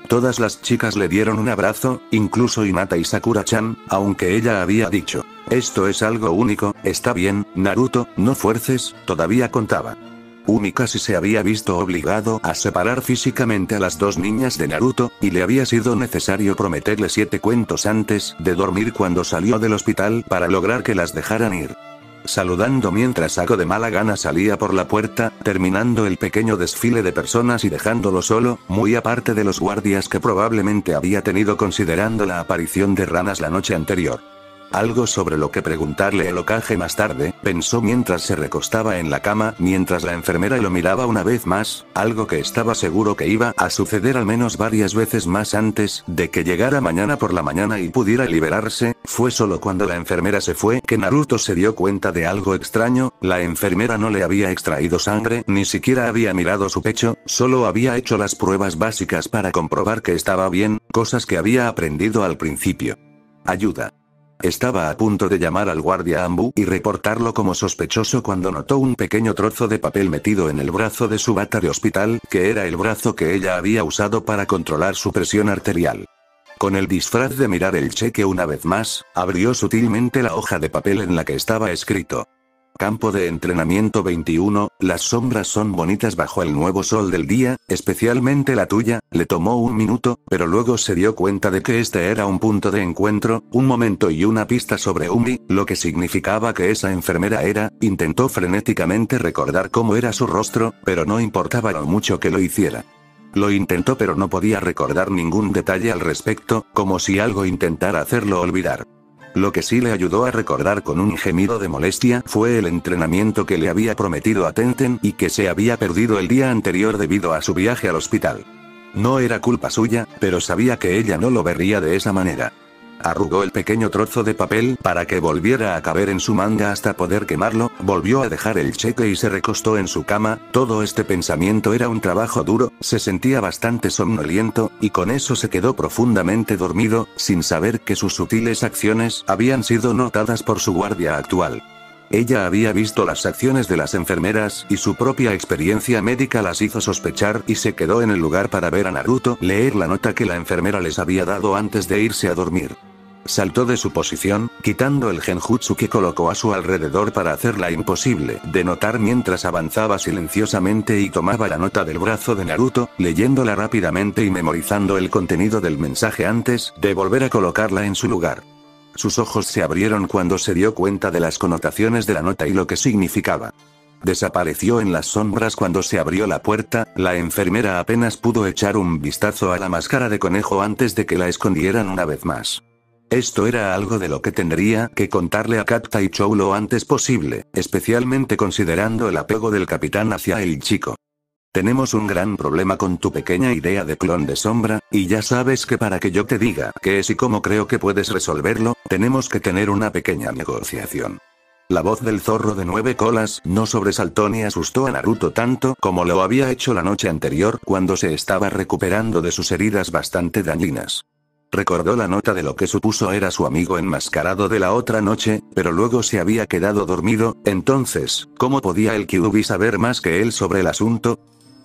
Todas las chicas le dieron un abrazo, incluso Hinata y Sakura-chan, aunque ella había dicho, esto es algo único, está bien, Naruto, no fuerces, todavía contaba. Umi casi se había visto obligado a separar físicamente a las 2 niñas de Naruto, y le había sido necesario prometerle 7 cuentos antes de dormir cuando salió del hospital para lograr que las dejaran ir. Saludando mientras Ako de mala gana salía por la puerta, terminando el pequeño desfile de personas y dejándolo solo, muy aparte de los guardias que probablemente había tenido considerando la aparición de ranas la noche anterior. Algo sobre lo que preguntarle al Hokage más tarde, pensó mientras se recostaba en la cama, mientras la enfermera lo miraba una vez más, algo que estaba seguro que iba a suceder al menos varias veces más antes de que llegara mañana por la mañana y pudiera liberarse. Fue solo cuando la enfermera se fue que Naruto se dio cuenta de algo extraño. La enfermera no le había extraído sangre, ni siquiera había mirado su pecho, solo había hecho las pruebas básicas para comprobar que estaba bien, cosas que había aprendido al principio. Ayuda. Estaba a punto de llamar al guardia Ambu y reportarlo como sospechoso cuando notó un pequeño trozo de papel metido en el brazo de su bata de hospital, que era el brazo que ella había usado para controlar su presión arterial. Con el disfraz de mirar el cheque una vez más, abrió sutilmente la hoja de papel en la que estaba escrito: Campo de entrenamiento 21, las sombras son bonitas bajo el nuevo sol del día, especialmente la tuya. Le tomó un minuto, pero luego se dio cuenta de que este era un punto de encuentro, un momento y una pista sobre Umi, lo que significaba que esa enfermera era. Intentó frenéticamente recordar cómo era su rostro, pero no importaba lo mucho que lo hiciera. Lo intentó pero no podía recordar ningún detalle al respecto, como si algo intentara hacerlo olvidar. Lo que sí le ayudó a recordar con un gemido de molestia fue el entrenamiento que le había prometido a Tenten y que se había perdido el día anterior debido a su viaje al hospital. No era culpa suya, pero sabía que ella no lo vería de esa manera. Arrugó el pequeño trozo de papel para que volviera a caber en su manga hasta poder quemarlo, volvió a dejar el cheque y se recostó en su cama. Todo este pensamiento era un trabajo duro, se sentía bastante somnoliento, y con eso se quedó profundamente dormido, sin saber que sus sutiles acciones habían sido notadas por su guardia actual. Ella había visto las acciones de las enfermeras y su propia experiencia médica las hizo sospechar y se quedó en el lugar para ver a Naruto leer la nota que la enfermera les había dado antes de irse a dormir. Saltó de su posición, quitando el genjutsu que colocó a su alrededor para hacerla imposible de notar mientras avanzaba silenciosamente y tomaba la nota del brazo de Naruto, leyéndola rápidamente y memorizando el contenido del mensaje antes de volver a colocarla en su lugar. Sus ojos se abrieron cuando se dio cuenta de las connotaciones de la nota y lo que significaba. Desapareció en las sombras cuando se abrió la puerta. La enfermera apenas pudo echar un vistazo a la máscara de conejo antes de que la escondieran una vez más. Esto era algo de lo que tendría que contarle a Katta y Chou lo antes posible, especialmente considerando el apego del capitán hacia el chico. Tenemos un gran problema con tu pequeña idea de clon de sombra, y ya sabes que para que yo te diga qué es y cómo creo que puedes resolverlo, tenemos que tener una pequeña negociación. La voz del zorro de 9 colas no sobresaltó ni asustó a Naruto tanto como lo había hecho la noche anterior cuando se estaba recuperando de sus heridas bastante dañinas. Recordó la nota de lo que supuso era su amigo enmascarado de la otra noche, pero luego se había quedado dormido. Entonces, ¿cómo podía el Kyuubi saber más que él sobre el asunto?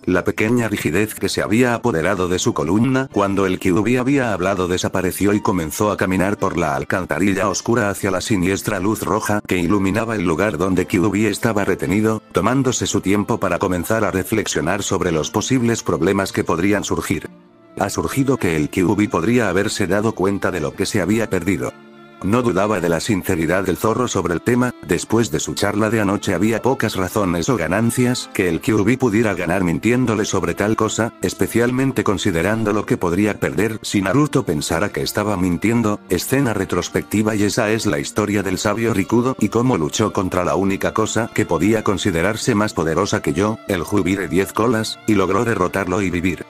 La pequeña rigidez que se había apoderado de su columna cuando el Kyuubi había hablado desapareció y comenzó a caminar por la alcantarilla oscura hacia la siniestra luz roja que iluminaba el lugar donde Kyuubi estaba retenido, tomándose su tiempo para comenzar a reflexionar sobre los posibles problemas que podrían surgir. Ha surgido que el Kyuubi podría haberse dado cuenta de lo que se había perdido. No dudaba de la sinceridad del zorro sobre el tema. Después de su charla de anoche había pocas razones o ganancias que el Kyuubi pudiera ganar mintiéndole sobre tal cosa, especialmente considerando lo que podría perder si Naruto pensara que estaba mintiendo. Escena retrospectiva y esa es la historia del sabio Rikudo y cómo luchó contra la única cosa que podía considerarse más poderosa que yo, el Kyuubi de 10 colas, y logró derrotarlo y vivir.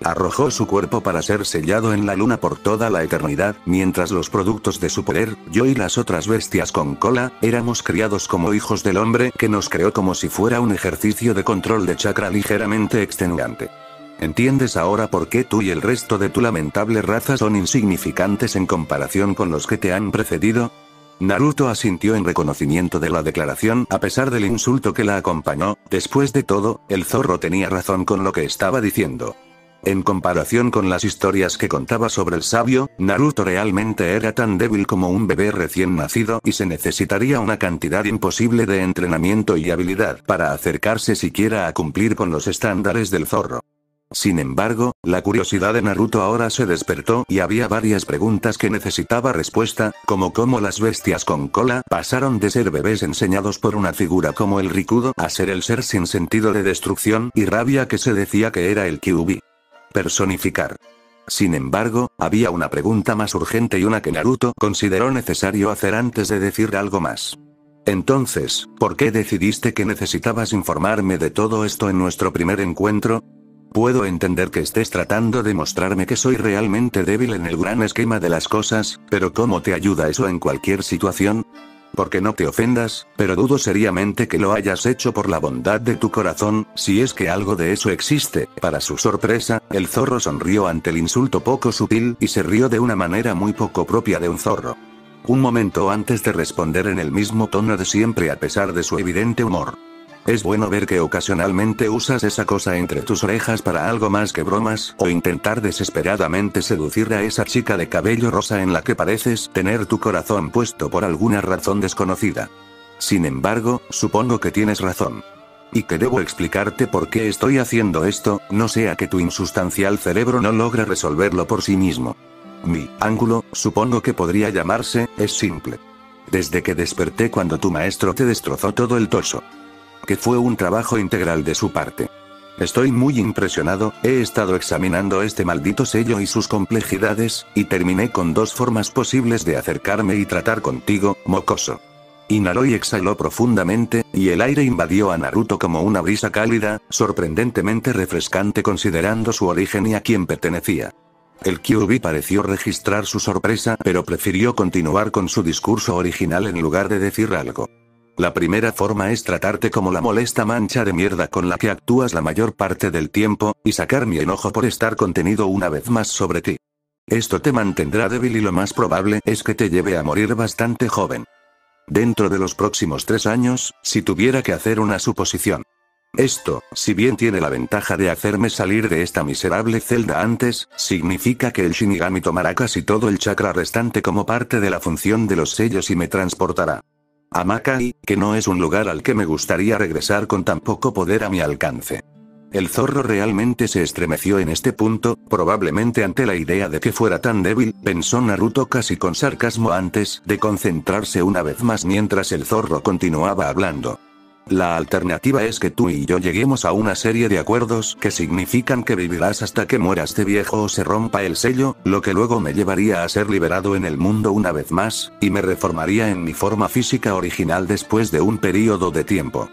Arrojó su cuerpo para ser sellado en la luna por toda la eternidad, mientras los productos de su poder, yo y las otras bestias con cola, éramos criados como hijos del hombre que nos creó como si fuera un ejercicio de control de chakra ligeramente extenuante. ¿Entiendes ahora por qué tú y el resto de tu lamentable raza son insignificantes en comparación con los que te han precedido? Naruto asintió en reconocimiento de la declaración a pesar del insulto que la acompañó. Después de todo, el zorro tenía razón con lo que estaba diciendo. En comparación con las historias que contaba sobre el sabio, Naruto realmente era tan débil como un bebé recién nacido y se necesitaría una cantidad imposible de entrenamiento y habilidad para acercarse siquiera a cumplir con los estándares del zorro. Sin embargo, la curiosidad de Naruto ahora se despertó y había varias preguntas que necesitaba respuesta, como cómo las bestias con cola pasaron de ser bebés enseñados por una figura como el Rikudo a ser el ser sin sentido de destrucción y rabia que se decía que era el Kyuubi. Personificar. Sin embargo, había una pregunta más urgente y una que Naruto consideró necesario hacer antes de decir algo más. Entonces, ¿por qué decidiste que necesitabas informarme de todo esto en nuestro primer encuentro? Puedo entender que estés tratando de mostrarme que soy realmente débil en el gran esquema de las cosas, pero ¿cómo te ayuda eso en cualquier situación? Porque no te ofendas, pero dudo seriamente que lo hayas hecho por la bondad de tu corazón, si es que algo de eso existe. Para su sorpresa, el zorro sonrió ante el insulto poco sutil y se rió de una manera muy poco propia de un zorro. Un momento antes de responder en el mismo tono de siempre a pesar de su evidente humor. Es bueno ver que ocasionalmente usas esa cosa entre tus orejas para algo más que bromas o intentar desesperadamente seducir a esa chica de cabello rosa en la que pareces tener tu corazón puesto por alguna razón desconocida. Sin embargo, supongo que tienes razón. Y que debo explicarte por qué estoy haciendo esto, no sea que tu insustancial cerebro no logre resolverlo por sí mismo. Mi ángulo, supongo que podría llamarse, es simple. Desde que desperté cuando tu maestro te destrozó todo el torso. Que fue un trabajo integral de su parte. Estoy muy impresionado, he estado examinando este maldito sello y sus complejidades, y terminé con dos formas posibles de acercarme y tratar contigo, mocoso. Inhaló y exhaló profundamente, y el aire invadió a Naruto como una brisa cálida, sorprendentemente refrescante considerando su origen y a quién pertenecía. El Kyuubi pareció registrar su sorpresa, pero prefirió continuar con su discurso original en lugar de decir algo. La primera forma es tratarte como la molesta mancha de mierda con la que actúas la mayor parte del tiempo, y sacar mi enojo por estar contenido una vez más sobre ti. Esto te mantendrá débil y lo más probable es que te lleve a morir bastante joven. Dentro de los próximos 3 años, si tuviera que hacer una suposición. Esto, si bien tiene la ventaja de hacerme salir de esta miserable celda antes, significa que el Shinigami tomará casi todo el chakra restante como parte de la función de los sellos y me transportará a Makai, que no es un lugar al que me gustaría regresar con tan poco poder a mi alcance. El zorro realmente se estremeció en este punto, probablemente ante la idea de que fuera tan débil, pensó Naruto casi con sarcasmo antes de concentrarse una vez más mientras el zorro continuaba hablando. La alternativa es que tú y yo lleguemos a una serie de acuerdos que significan que vivirás hasta que mueras de viejo o se rompa el sello, lo que luego me llevaría a ser liberado en el mundo una vez más, y me reformaría en mi forma física original después de un periodo de tiempo.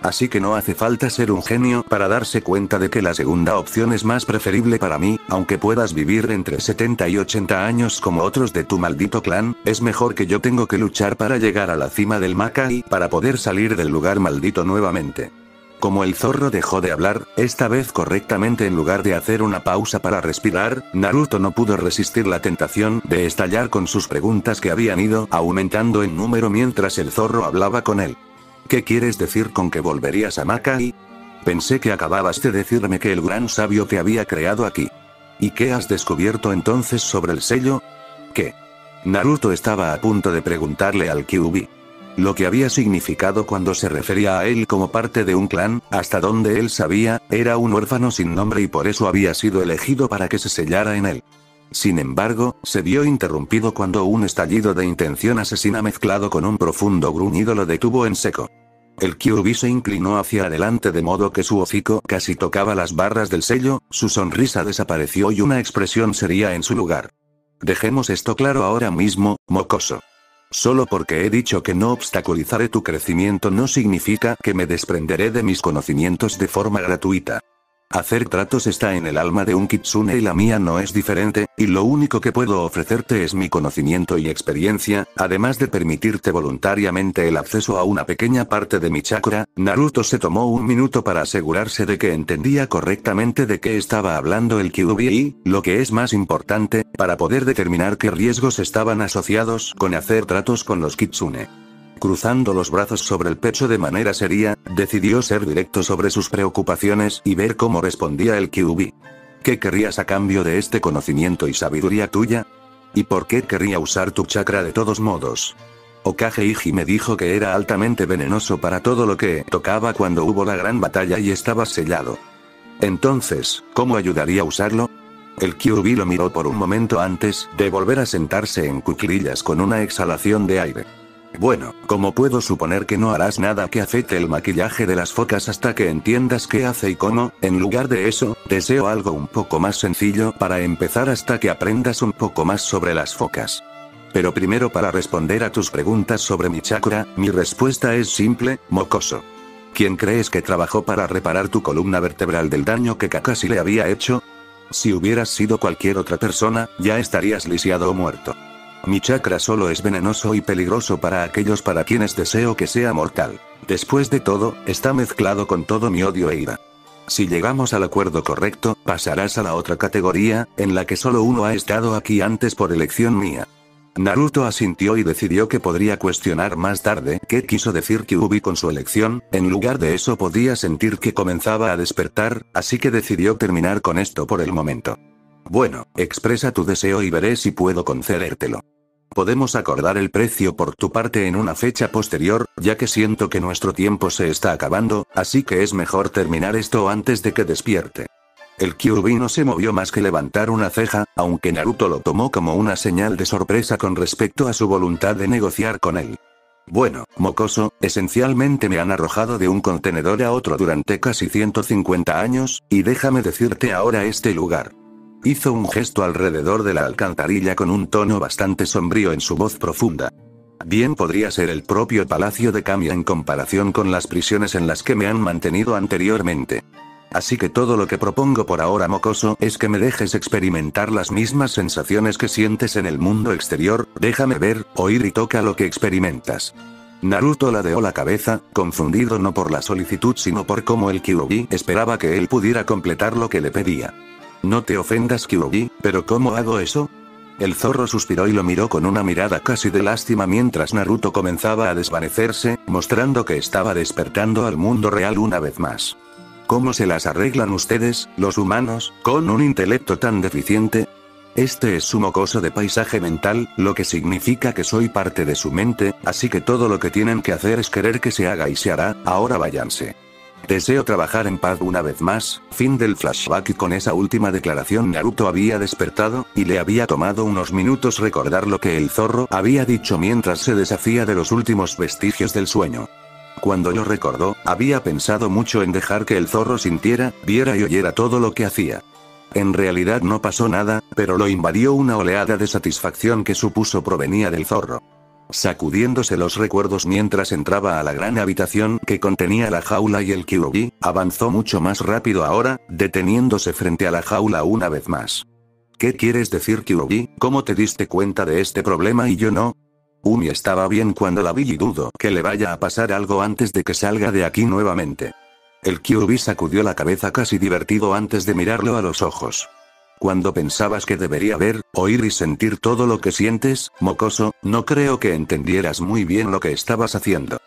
Así que no hace falta ser un genio para darse cuenta de que la segunda opción es más preferible para mí, aunque puedas vivir entre 70 y 80 años como otros de tu maldito clan, es mejor que yo tengo que luchar para llegar a la cima del Makai para poder salir del lugar maldito nuevamente. Como el zorro dejó de hablar, esta vez correctamente en lugar de hacer una pausa para respirar, Naruto no pudo resistir la tentación de estallar con sus preguntas que habían ido aumentando en número mientras el zorro hablaba con él. ¿Qué quieres decir con que volverías a Makai? Pensé que acababas de decirme que el gran sabio te había creado aquí. ¿Y qué has descubierto entonces sobre el sello? ¿Qué? Naruto estaba a punto de preguntarle al Kyuubi lo que había significado cuando se refería a él como parte de un clan, hasta donde él sabía, era un huérfano sin nombre y por eso había sido elegido para que se sellara en él. Sin embargo, se vio interrumpido cuando un estallido de intención asesina mezclado con un profundo gruñido lo detuvo en seco. El Kyuubi se inclinó hacia adelante de modo que su hocico casi tocaba las barras del sello, su sonrisa desapareció y una expresión seria en su lugar. Dejemos esto claro ahora mismo, mocoso. Solo porque he dicho que no obstaculizaré tu crecimiento no significa que me desprenderé de mis conocimientos de forma gratuita. Hacer tratos está en el alma de un kitsune y la mía no es diferente, y lo único que puedo ofrecerte es mi conocimiento y experiencia, además de permitirte voluntariamente el acceso a una pequeña parte de mi chakra. Naruto se tomó un minuto para asegurarse de que entendía correctamente de qué estaba hablando el Kyuubi y, lo que es más importante, para poder determinar qué riesgos estaban asociados con hacer tratos con los kitsune. Cruzando los brazos sobre el pecho de manera seria, decidió ser directo sobre sus preocupaciones y ver cómo respondía el Kyuubi. ¿Qué querrías a cambio de este conocimiento y sabiduría tuya? ¿Y por qué querría usar tu chakra de todos modos? Hokage Iji me dijo que era altamente venenoso para todo lo que tocaba cuando hubo la gran batalla y estaba sellado. Entonces, ¿cómo ayudaría a usarlo? El Kyuubi lo miró por un momento antes de volver a sentarse en cuclillas con una exhalación de aire. Bueno, Como puedo suponer que no harás nada que afecte el maquillaje de las focas hasta que entiendas qué hace y cómo, en lugar de eso, deseo algo un poco más sencillo para empezar hasta que aprendas un poco más sobre las focas. Pero primero, para responder a tus preguntas sobre mi chakra, mi respuesta es simple, mocoso. ¿Quién crees que trabajó para reparar tu columna vertebral del daño que Kakashi le había hecho? Si hubieras sido cualquier otra persona, ya estarías lisiado o muerto. Mi chakra solo es venenoso y peligroso para aquellos para quienes deseo que sea mortal. Después de todo, está mezclado con todo mi odio e ira. Si llegamos al acuerdo correcto, pasarás a la otra categoría, en la que solo uno ha estado aquí antes por elección mía. Naruto asintió y decidió que podría cuestionar más tarde qué quiso decir Kyuubi con su elección. En lugar de eso podía sentir que comenzaba a despertar, así que decidió terminar con esto por el momento. Bueno, expresa tu deseo y veré si puedo concedértelo. Podemos acordar el precio por tu parte en una fecha posterior, ya que siento que nuestro tiempo se está acabando, así que es mejor terminar esto antes de que despierte. El Kyuubi no se movió más que levantar una ceja, aunque Naruto lo tomó como una señal de sorpresa con respecto a su voluntad de negociar con él. Bueno, mocoso, esencialmente me han arrojado de un contenedor a otro durante casi 150 años, y déjame decirte ahora este lugar. Hizo un gesto alrededor de la alcantarilla con un tono bastante sombrío en su voz profunda. Bien podría ser el propio palacio de Kamiya en comparación con las prisiones en las que me han mantenido anteriormente. Así que todo lo que propongo por ahora, mocoso, es que me dejes experimentar las mismas sensaciones que sientes en el mundo exterior. Déjame ver, oír y toca lo que experimentas. Naruto ladeó la cabeza, confundido no por la solicitud sino por cómo el Kyuubi esperaba que él pudiera completar lo que le pedía. No te ofendas, Kyuubi, pero ¿cómo hago eso? El zorro suspiró y lo miró con una mirada casi de lástima mientras Naruto comenzaba a desvanecerse, mostrando que estaba despertando al mundo real una vez más. ¿Cómo se las arreglan ustedes, los humanos, con un intelecto tan deficiente? Este es su mocoso de paisaje mental, lo que significa que soy parte de su mente, así que todo lo que tienen que hacer es querer que se haga y se hará. Ahora váyanse. Deseo trabajar en paz una vez más. Fin del flashback. Y con esa última declaración Naruto había despertado, y le había tomado unos minutos recordar lo que el zorro había dicho mientras se deshacía de los últimos vestigios del sueño. Cuando lo recordó, había pensado mucho en dejar que el zorro sintiera, viera y oyera todo lo que hacía. En realidad no pasó nada, pero lo invadió una oleada de satisfacción que supuso provenía del zorro. Sacudiéndose los recuerdos mientras entraba a la gran habitación que contenía la jaula y el Kyuubi, avanzó mucho más rápido ahora, deteniéndose frente a la jaula una vez más. ¿Qué quieres decir, Kyuubi? ¿Cómo te diste cuenta de este problema y yo no? Umi estaba bien cuando la vi y dudo que le vaya a pasar algo antes de que salga de aquí nuevamente. El Kyuubi sacudió la cabeza casi divertido antes de mirarlo a los ojos. Cuando pensabas que debería ver, oír y sentir todo lo que sientes, mocoso, no creo que entendieras muy bien lo que estabas haciendo.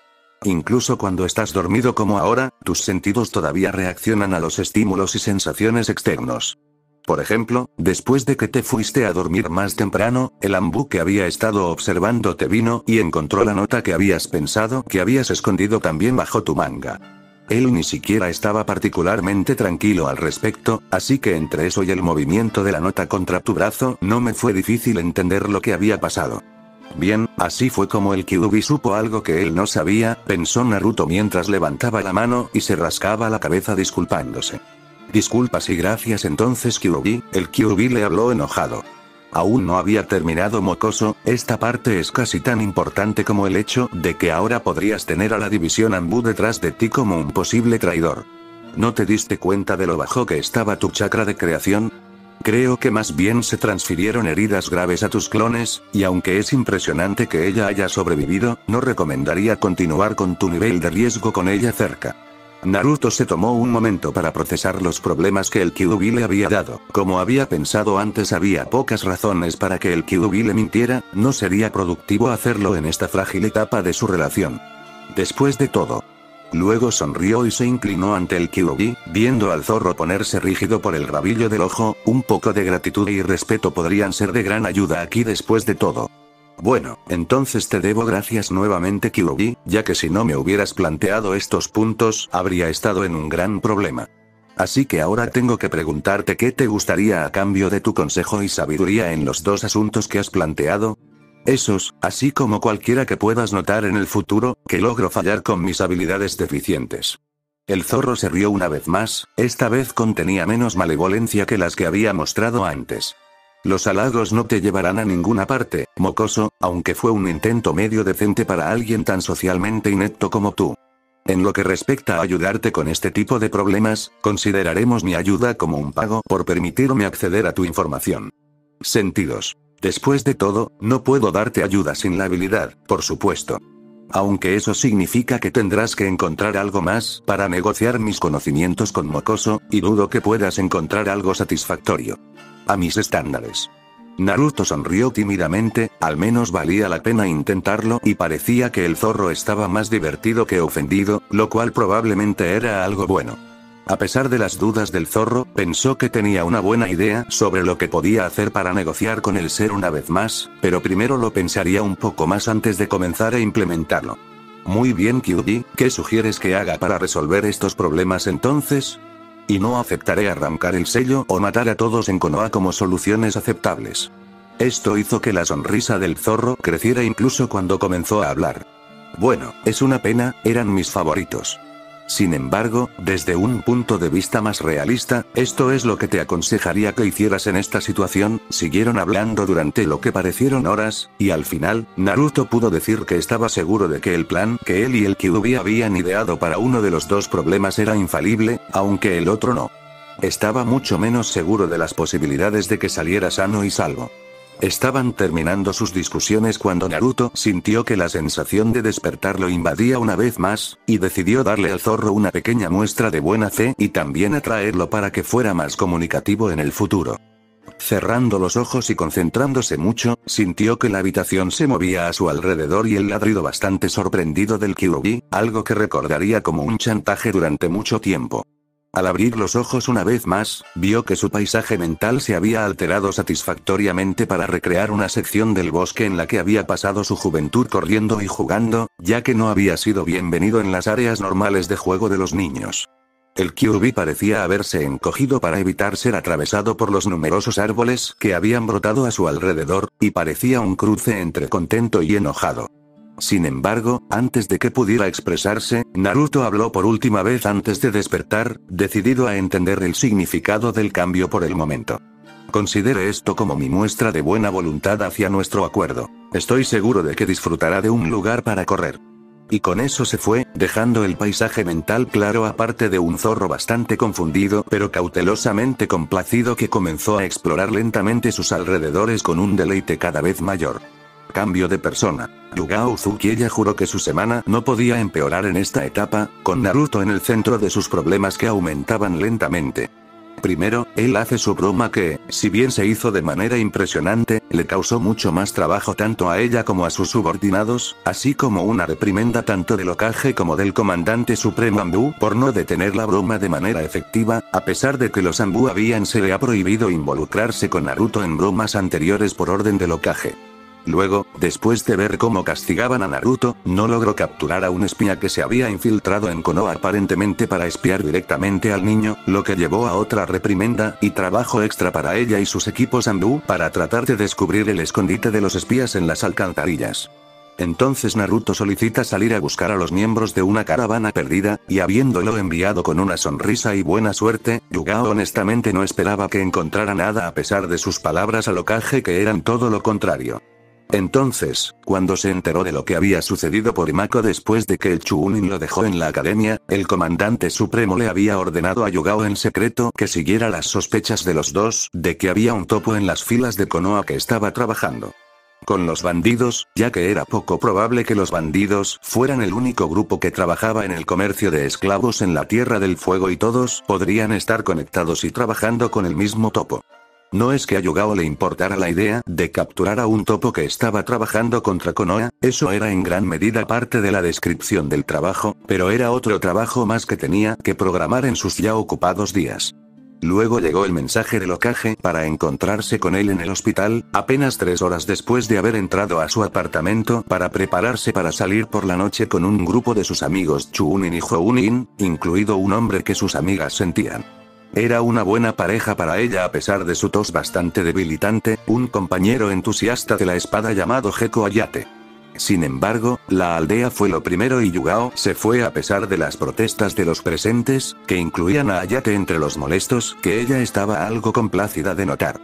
Incluso cuando estás dormido como ahora, tus sentidos todavía reaccionan a los estímulos y sensaciones externos. Por ejemplo, después de que te fuiste a dormir más temprano, el Anbu que había estado observándote vino y encontró la nota que habías pensado que habías escondido también bajo tu manga. Él ni siquiera estaba particularmente tranquilo al respecto, así que entre eso y el movimiento de la nota contra tu brazo, no me fue difícil entender lo que había pasado. Bien, así fue como el Kyuubi supo algo que él no sabía, pensó Naruto mientras levantaba la mano y se rascaba la cabeza disculpándose. Disculpas y gracias entonces, Kyuubi. El Kyuubi le habló enojado. Aún no había terminado, mocoso, esta parte es casi tan importante como el hecho de que ahora podrías tener a la división Anbu detrás de ti como un posible traidor. ¿No te diste cuenta de lo bajo que estaba tu chakra de creación? Creo que más bien se transfirieron heridas graves a tus clones, y aunque es impresionante que ella haya sobrevivido, no recomendaría continuar con tu nivel de riesgo con ella cerca. Naruto se tomó un momento para procesar los problemas que el Kyuubi le había dado. Como había pensado antes, había pocas razones para que el Kyuubi le mintiera, no sería productivo hacerlo en esta frágil etapa de su relación. Después de todo. Luego sonrió y se inclinó ante el Kyuubi, viendo al zorro ponerse rígido por el rabillo del ojo. Un poco de gratitud y respeto podrían ser de gran ayuda aquí después de todo. Bueno, entonces te debo gracias nuevamente, Kyuubi, ya que si no me hubieras planteado estos puntos, habría estado en un gran problema. Así que ahora tengo que preguntarte qué te gustaría a cambio de tu consejo y sabiduría en los dos asuntos que has planteado. Esos, así como cualquiera que puedas notar en el futuro, que logro fallar con mis habilidades deficientes. El zorro se rió una vez más, esta vez contenía menos malevolencia que las que había mostrado antes. Los halagos no te llevarán a ninguna parte, mocoso, aunque fue un intento medio decente para alguien tan socialmente inepto como tú. En lo que respecta a ayudarte con este tipo de problemas, consideraremos mi ayuda como un pago por permitirme acceder a tu información. Sentidos. Después de todo, no puedo darte ayuda sin la habilidad, por supuesto. Aunque eso significa que tendrás que encontrar algo más para negociar mis conocimientos con Mocoso, y dudo que puedas encontrar algo satisfactorio. A mis estándares. Naruto sonrió tímidamente, al menos valía la pena intentarlo, y parecía que el zorro estaba más divertido que ofendido, lo cual probablemente era algo bueno. A pesar de las dudas del zorro, pensó que tenía una buena idea sobre lo que podía hacer para negociar con el ser una vez más, pero primero lo pensaría un poco más antes de comenzar a implementarlo. Muy bien, Kyuubi, ¿qué sugieres que haga para resolver estos problemas entonces? Y no aceptaré arrancar el sello o matar a todos en Konoha como soluciones aceptables. Esto hizo que la sonrisa del zorro creciera incluso cuando comenzó a hablar. Bueno, es una pena, eran mis favoritos. Sin embargo, desde un punto de vista más realista, esto es lo que te aconsejaría que hicieras en esta situación. Siguieron hablando durante lo que parecieron horas, y al final, Naruto pudo decir que estaba seguro de que el plan que él y el Kyuubi habían ideado para uno de los dos problemas era infalible, aunque el otro no. Estaba mucho menos seguro de las posibilidades de que saliera sano y salvo. Estaban terminando sus discusiones cuando Naruto sintió que la sensación de despertar lo invadía una vez más, y decidió darle al zorro una pequeña muestra de buena fe y también atraerlo para que fuera más comunicativo en el futuro. Cerrando los ojos y concentrándose mucho, sintió que la habitación se movía a su alrededor y el ladrido bastante sorprendido del Kyuubi, algo que recordaría como un chantaje durante mucho tiempo. Al abrir los ojos una vez más, vio que su paisaje mental se había alterado satisfactoriamente para recrear una sección del bosque en la que había pasado su juventud corriendo y jugando, ya que no había sido bienvenido en las áreas normales de juego de los niños. El Kyuubi parecía haberse encogido para evitar ser atravesado por los numerosos árboles que habían brotado a su alrededor, y parecía un cruce entre contento y enojado. Sin embargo, antes de que pudiera expresarse, Naruto habló por última vez antes de despertar, decidido a entender el significado del cambio por el momento. Considere esto como mi muestra de buena voluntad hacia nuestro acuerdo. Estoy seguro de que disfrutará de un lugar para correr. Y con eso se fue, dejando el paisaje mental claro aparte de un zorro bastante confundido pero cautelosamente complacido que comenzó a explorar lentamente sus alrededores con un deleite cada vez mayor. Cambio de persona. Yugao Uzuki juró que su semana no podía empeorar en esta etapa, con Naruto en el centro de sus problemas que aumentaban lentamente. Primero, él hace su broma que, si bien se hizo de manera impresionante, le causó mucho más trabajo tanto a ella como a sus subordinados, así como una reprimenda tanto del Hokage como del comandante supremo Anbu por no detener la broma de manera efectiva, a pesar de que los Anbu se le ha prohibido involucrarse con Naruto en bromas anteriores por orden del Hokage. Luego, después de ver cómo castigaban a Naruto, no logró capturar a un espía que se había infiltrado en Konoha aparentemente para espiar directamente al niño, lo que llevó a otra reprimenda y trabajo extra para ella y sus equipos Anbu para tratar de descubrir el escondite de los espías en las alcantarillas. Entonces Naruto solicita salir a buscar a los miembros de una caravana perdida, y habiéndolo enviado con una sonrisa y buena suerte, Yugao honestamente no esperaba que encontrara nada a pesar de sus palabras al Hokage que eran todo lo contrario. Entonces, cuando se enteró de lo que había sucedido por Mako después de que el Chunin lo dejó en la academia, el comandante supremo le había ordenado a Yugao en secreto que siguiera las sospechas de los dos, de que había un topo en las filas de Konoha que estaba trabajando con los bandidos, ya que era poco probable que los bandidos fueran el único grupo que trabajaba en el comercio de esclavos en la Tierra del Fuego y todos podrían estar conectados y trabajando con el mismo topo. No es que a Yugao le importara la idea de capturar a un topo que estaba trabajando contra Konoha, eso era en gran medida parte de la descripción del trabajo, pero era otro trabajo más que tenía que programar en sus ya ocupados días. Luego llegó el mensaje del Hokage para encontrarse con él en el hospital, apenas 3 horas después de haber entrado a su apartamento para prepararse para salir por la noche con un grupo de sus amigos Chunin y Jounin, incluido un hombre que sus amigas sentían. Era una buena pareja para ella a pesar de su tos bastante debilitante, un compañero entusiasta de la espada llamado Gecko Ayate. Sin embargo, la aldea fue lo primero y Yugao se fue a pesar de las protestas de los presentes, que incluían a Ayate entre los molestos, que ella estaba algo complacida de notar.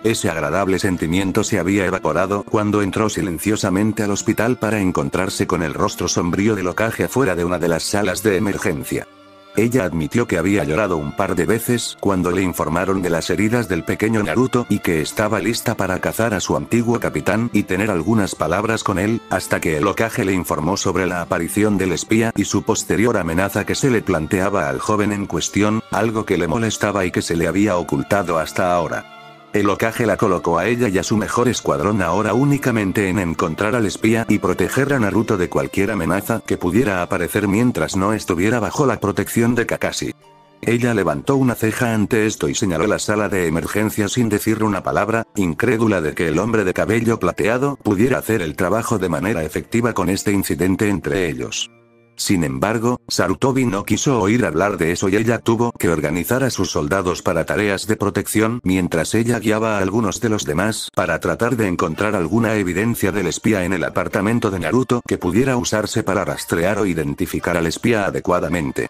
Ese agradable sentimiento se había evaporado cuando entró silenciosamente al hospital para encontrarse con el rostro sombrío del Hokage afuera de una de las salas de emergencia. Ella admitió que había llorado un par de veces cuando le informaron de las heridas del pequeño Naruto y que estaba lista para cazar a su antiguo capitán y tener algunas palabras con él, hasta que el Hokage le informó sobre la aparición del espía y su posterior amenaza que se le planteaba al joven en cuestión, algo que le molestaba y que se le había ocultado hasta ahora. El Hokage la colocó a ella y a su mejor escuadrón ahora únicamente en encontrar al espía y proteger a Naruto de cualquier amenaza que pudiera aparecer mientras no estuviera bajo la protección de Kakashi. Ella levantó una ceja ante esto y señaló la sala de emergencia sin decir una palabra, incrédula de que el hombre de cabello plateado pudiera hacer el trabajo de manera efectiva con este incidente entre ellos. Sin embargo, Sarutobi no quiso oír hablar de eso y ella tuvo que organizar a sus soldados para tareas de protección mientras ella guiaba a algunos de los demás para tratar de encontrar alguna evidencia del espía en el apartamento de Naruto que pudiera usarse para rastrear o identificar al espía adecuadamente.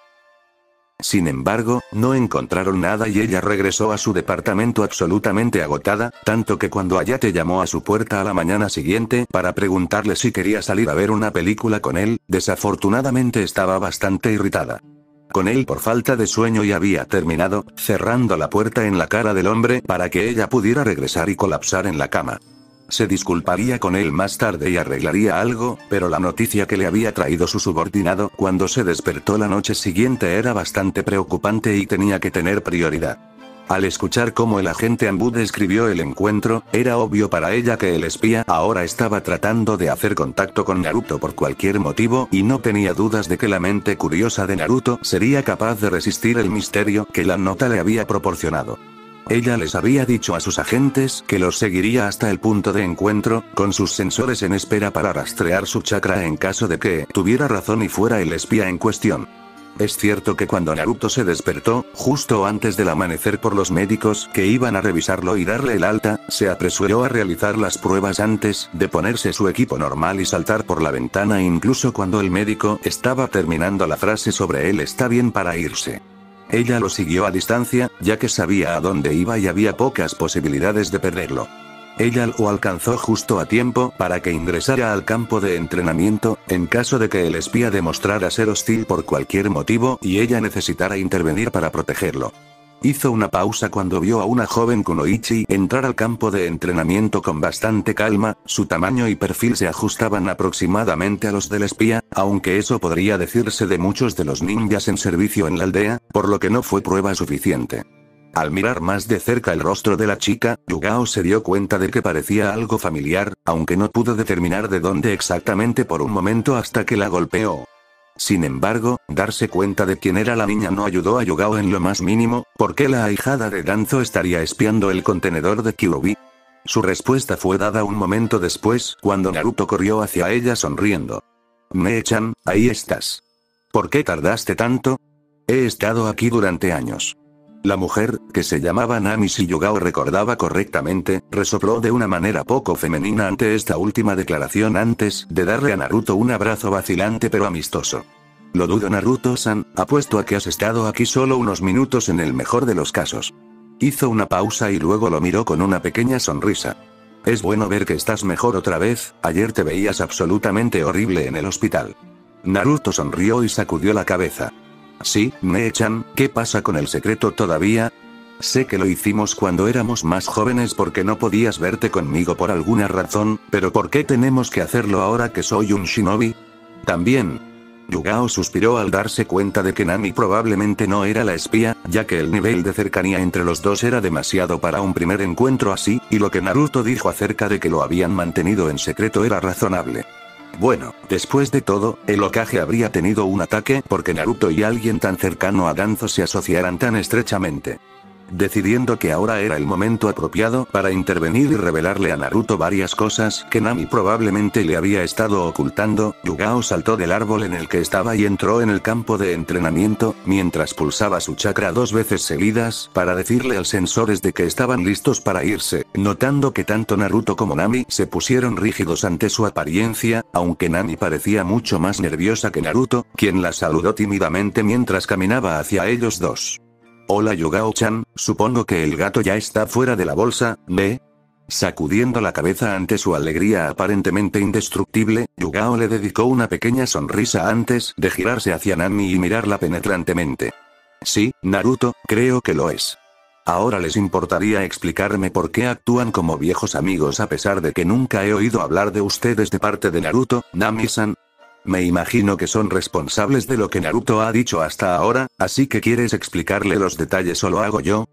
Sin embargo, no encontraron nada y ella regresó a su departamento absolutamente agotada, tanto que cuando Ayate llamó a su puerta a la mañana siguiente para preguntarle si quería salir a ver una película con él, desafortunadamente estaba bastante irritada con él por falta de sueño y había terminado cerrando la puerta en la cara del hombre para que ella pudiera regresar y colapsar en la cama. Se disculparía con él más tarde y arreglaría algo, pero la noticia que le había traído su subordinado cuando se despertó la noche siguiente era bastante preocupante y tenía que tener prioridad. Al escuchar cómo el agente Anbu describió el encuentro, era obvio para ella que el espía ahora estaba tratando de hacer contacto con Naruto por cualquier motivo y no tenía dudas de que la mente curiosa de Naruto sería capaz de resistir el misterio que la nota le había proporcionado. Ella les había dicho a sus agentes que los seguiría hasta el punto de encuentro, con sus sensores en espera para rastrear su chakra en caso de que tuviera razón y fuera el espía en cuestión. Es cierto que cuando Naruto se despertó, justo antes del amanecer por los médicos que iban a revisarlo y darle el alta, se apresuró a realizar las pruebas antes de ponerse su equipo normal y saltar por la ventana incluso cuando el médico estaba terminando la frase sobre él está bien para irse. Ella lo siguió a distancia, ya que sabía a dónde iba y había pocas posibilidades de perderlo. Ella lo alcanzó justo a tiempo para que ingresara al campo de entrenamiento, en caso de que el espía demostrara ser hostil por cualquier motivo y ella necesitara intervenir para protegerlo. Hizo una pausa cuando vio a una joven kunoichi entrar al campo de entrenamiento con bastante calma, su tamaño y perfil se ajustaban aproximadamente a los del espía, aunque eso podría decirse de muchos de los ninjas en servicio en la aldea, por lo que no fue prueba suficiente. Al mirar más de cerca el rostro de la chica, Yugao se dio cuenta de que parecía algo familiar, aunque no pudo determinar de dónde exactamente por un momento hasta que la golpeó. Sin embargo, darse cuenta de quién era la niña no ayudó a Yugao en lo más mínimo, ¿por qué la ahijada de Danzo estaría espiando el contenedor de Kyuubi? Su respuesta fue dada un momento después, cuando Naruto corrió hacia ella sonriendo. «Mee-chan, ahí estás. ¿Por qué tardaste tanto? He estado aquí durante años». La mujer, que se llamaba Nami si Yugao recordaba correctamente, resopló de una manera poco femenina ante esta última declaración antes de darle a Naruto un abrazo vacilante pero amistoso. Lo dudo Naruto-san, apuesto a que has estado aquí solo unos minutos en el mejor de los casos. Hizo una pausa y luego lo miró con una pequeña sonrisa. Es bueno ver que estás mejor otra vez, ayer te veías absolutamente horrible en el hospital. Naruto sonrió y sacudió la cabeza. Sí, Mee-chan, ¿qué pasa con el secreto todavía? Sé que lo hicimos cuando éramos más jóvenes porque no podías verte conmigo por alguna razón, pero ¿por qué tenemos que hacerlo ahora que soy un shinobi? También. Yugao suspiró al darse cuenta de que Nami probablemente no era la espía, ya que el nivel de cercanía entre los dos era demasiado para un primer encuentro así, y lo que Naruto dijo acerca de que lo habían mantenido en secreto era razonable. Bueno, después de todo, el Hokage habría tenido un ataque porque Naruto y alguien tan cercano a Danzo se asociaran tan estrechamente. decidiendo que ahora era el momento apropiado para intervenir y revelarle a Naruto varias cosas que Nami probablemente le había estado ocultando. Yugao saltó del árbol en el que estaba y entró en el campo de entrenamiento, mientras pulsaba su chakra 2 veces seguidas para decirle a los sensores de que estaban listos para irse, notando que tanto Naruto como Nami se pusieron rígidos ante su apariencia, aunque Nami parecía mucho más nerviosa que Naruto, quien la saludó tímidamente mientras caminaba hacia ellos dos. Hola Yugao-chan, supongo que el gato ya está fuera de la bolsa, ¿ve? Sacudiendo la cabeza ante su alegría aparentemente indestructible, Yugao le dedicó una pequeña sonrisa antes de girarse hacia Nami y mirarla penetrantemente. Sí, Naruto, creo que lo es. Ahora les importaría explicarme por qué actúan como viejos amigos a pesar de que nunca he oído hablar de ustedes de parte de Naruto, Nami-san. Me imagino que son responsables de lo que Naruto ha dicho hasta ahora, así que ¿quieres explicarle los detalles o lo hago yo?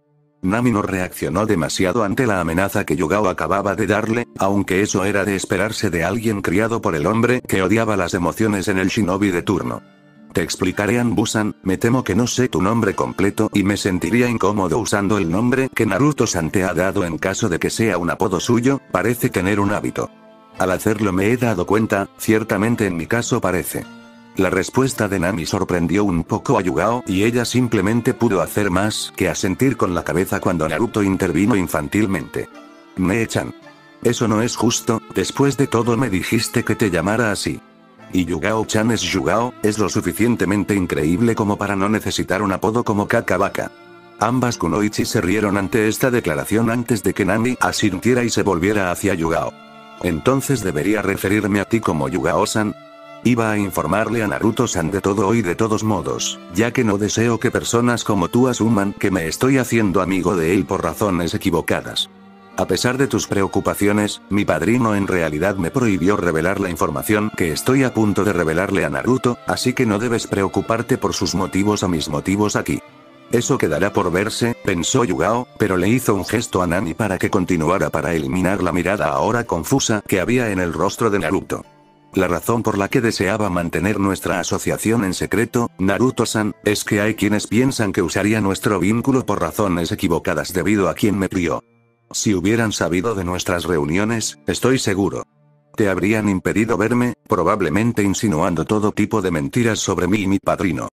Nami no reaccionó demasiado ante la amenaza que Yugao acababa de darle, aunque eso era de esperarse de alguien criado por el hombre que odiaba las emociones en el shinobi de turno. Te explicaré, Anbu-san, me temo que no sé tu nombre completo y me sentiría incómodo usando el nombre que Naruto-san te ha dado en caso de que sea un apodo suyo, parece tener un hábito. Al hacerlo me he dado cuenta, ciertamente en mi caso parece. La respuesta de Nami sorprendió un poco a Yugao y ella simplemente pudo hacer más que asentir con la cabeza cuando Naruto intervino infantilmente. Nee-chan. Eso no es justo, después de todo me dijiste que te llamara así. Y Yugao-chan es Yugao, es lo suficientemente increíble como para no necesitar un apodo como Kakabaka. Ambas kunoichi se rieron ante esta declaración antes de que Nami asintiera y se volviera hacia Yugao. Entonces debería referirme a ti como Yugao-san. Iba a informarle a Naruto-san de todo y de todos modos, ya que no deseo que personas como tú asuman que me estoy haciendo amigo de él por razones equivocadas. A pesar de tus preocupaciones, mi padrino en realidad me prohibió revelar la información que estoy a punto de revelarle a Naruto, así que no debes preocuparte por sus motivos o mis motivos aquí. Eso quedará por verse, pensó Yugao, pero le hizo un gesto a Nami para que continuara para eliminar la mirada ahora confusa que había en el rostro de Naruto. La razón por la que deseaba mantener nuestra asociación en secreto, Naruto-san, es que hay quienes piensan que usaría nuestro vínculo por razones equivocadas debido a quien me crió. Si hubieran sabido de nuestras reuniones, estoy seguro. Te habrían impedido verme, probablemente insinuando todo tipo de mentiras sobre mí y mi padrino.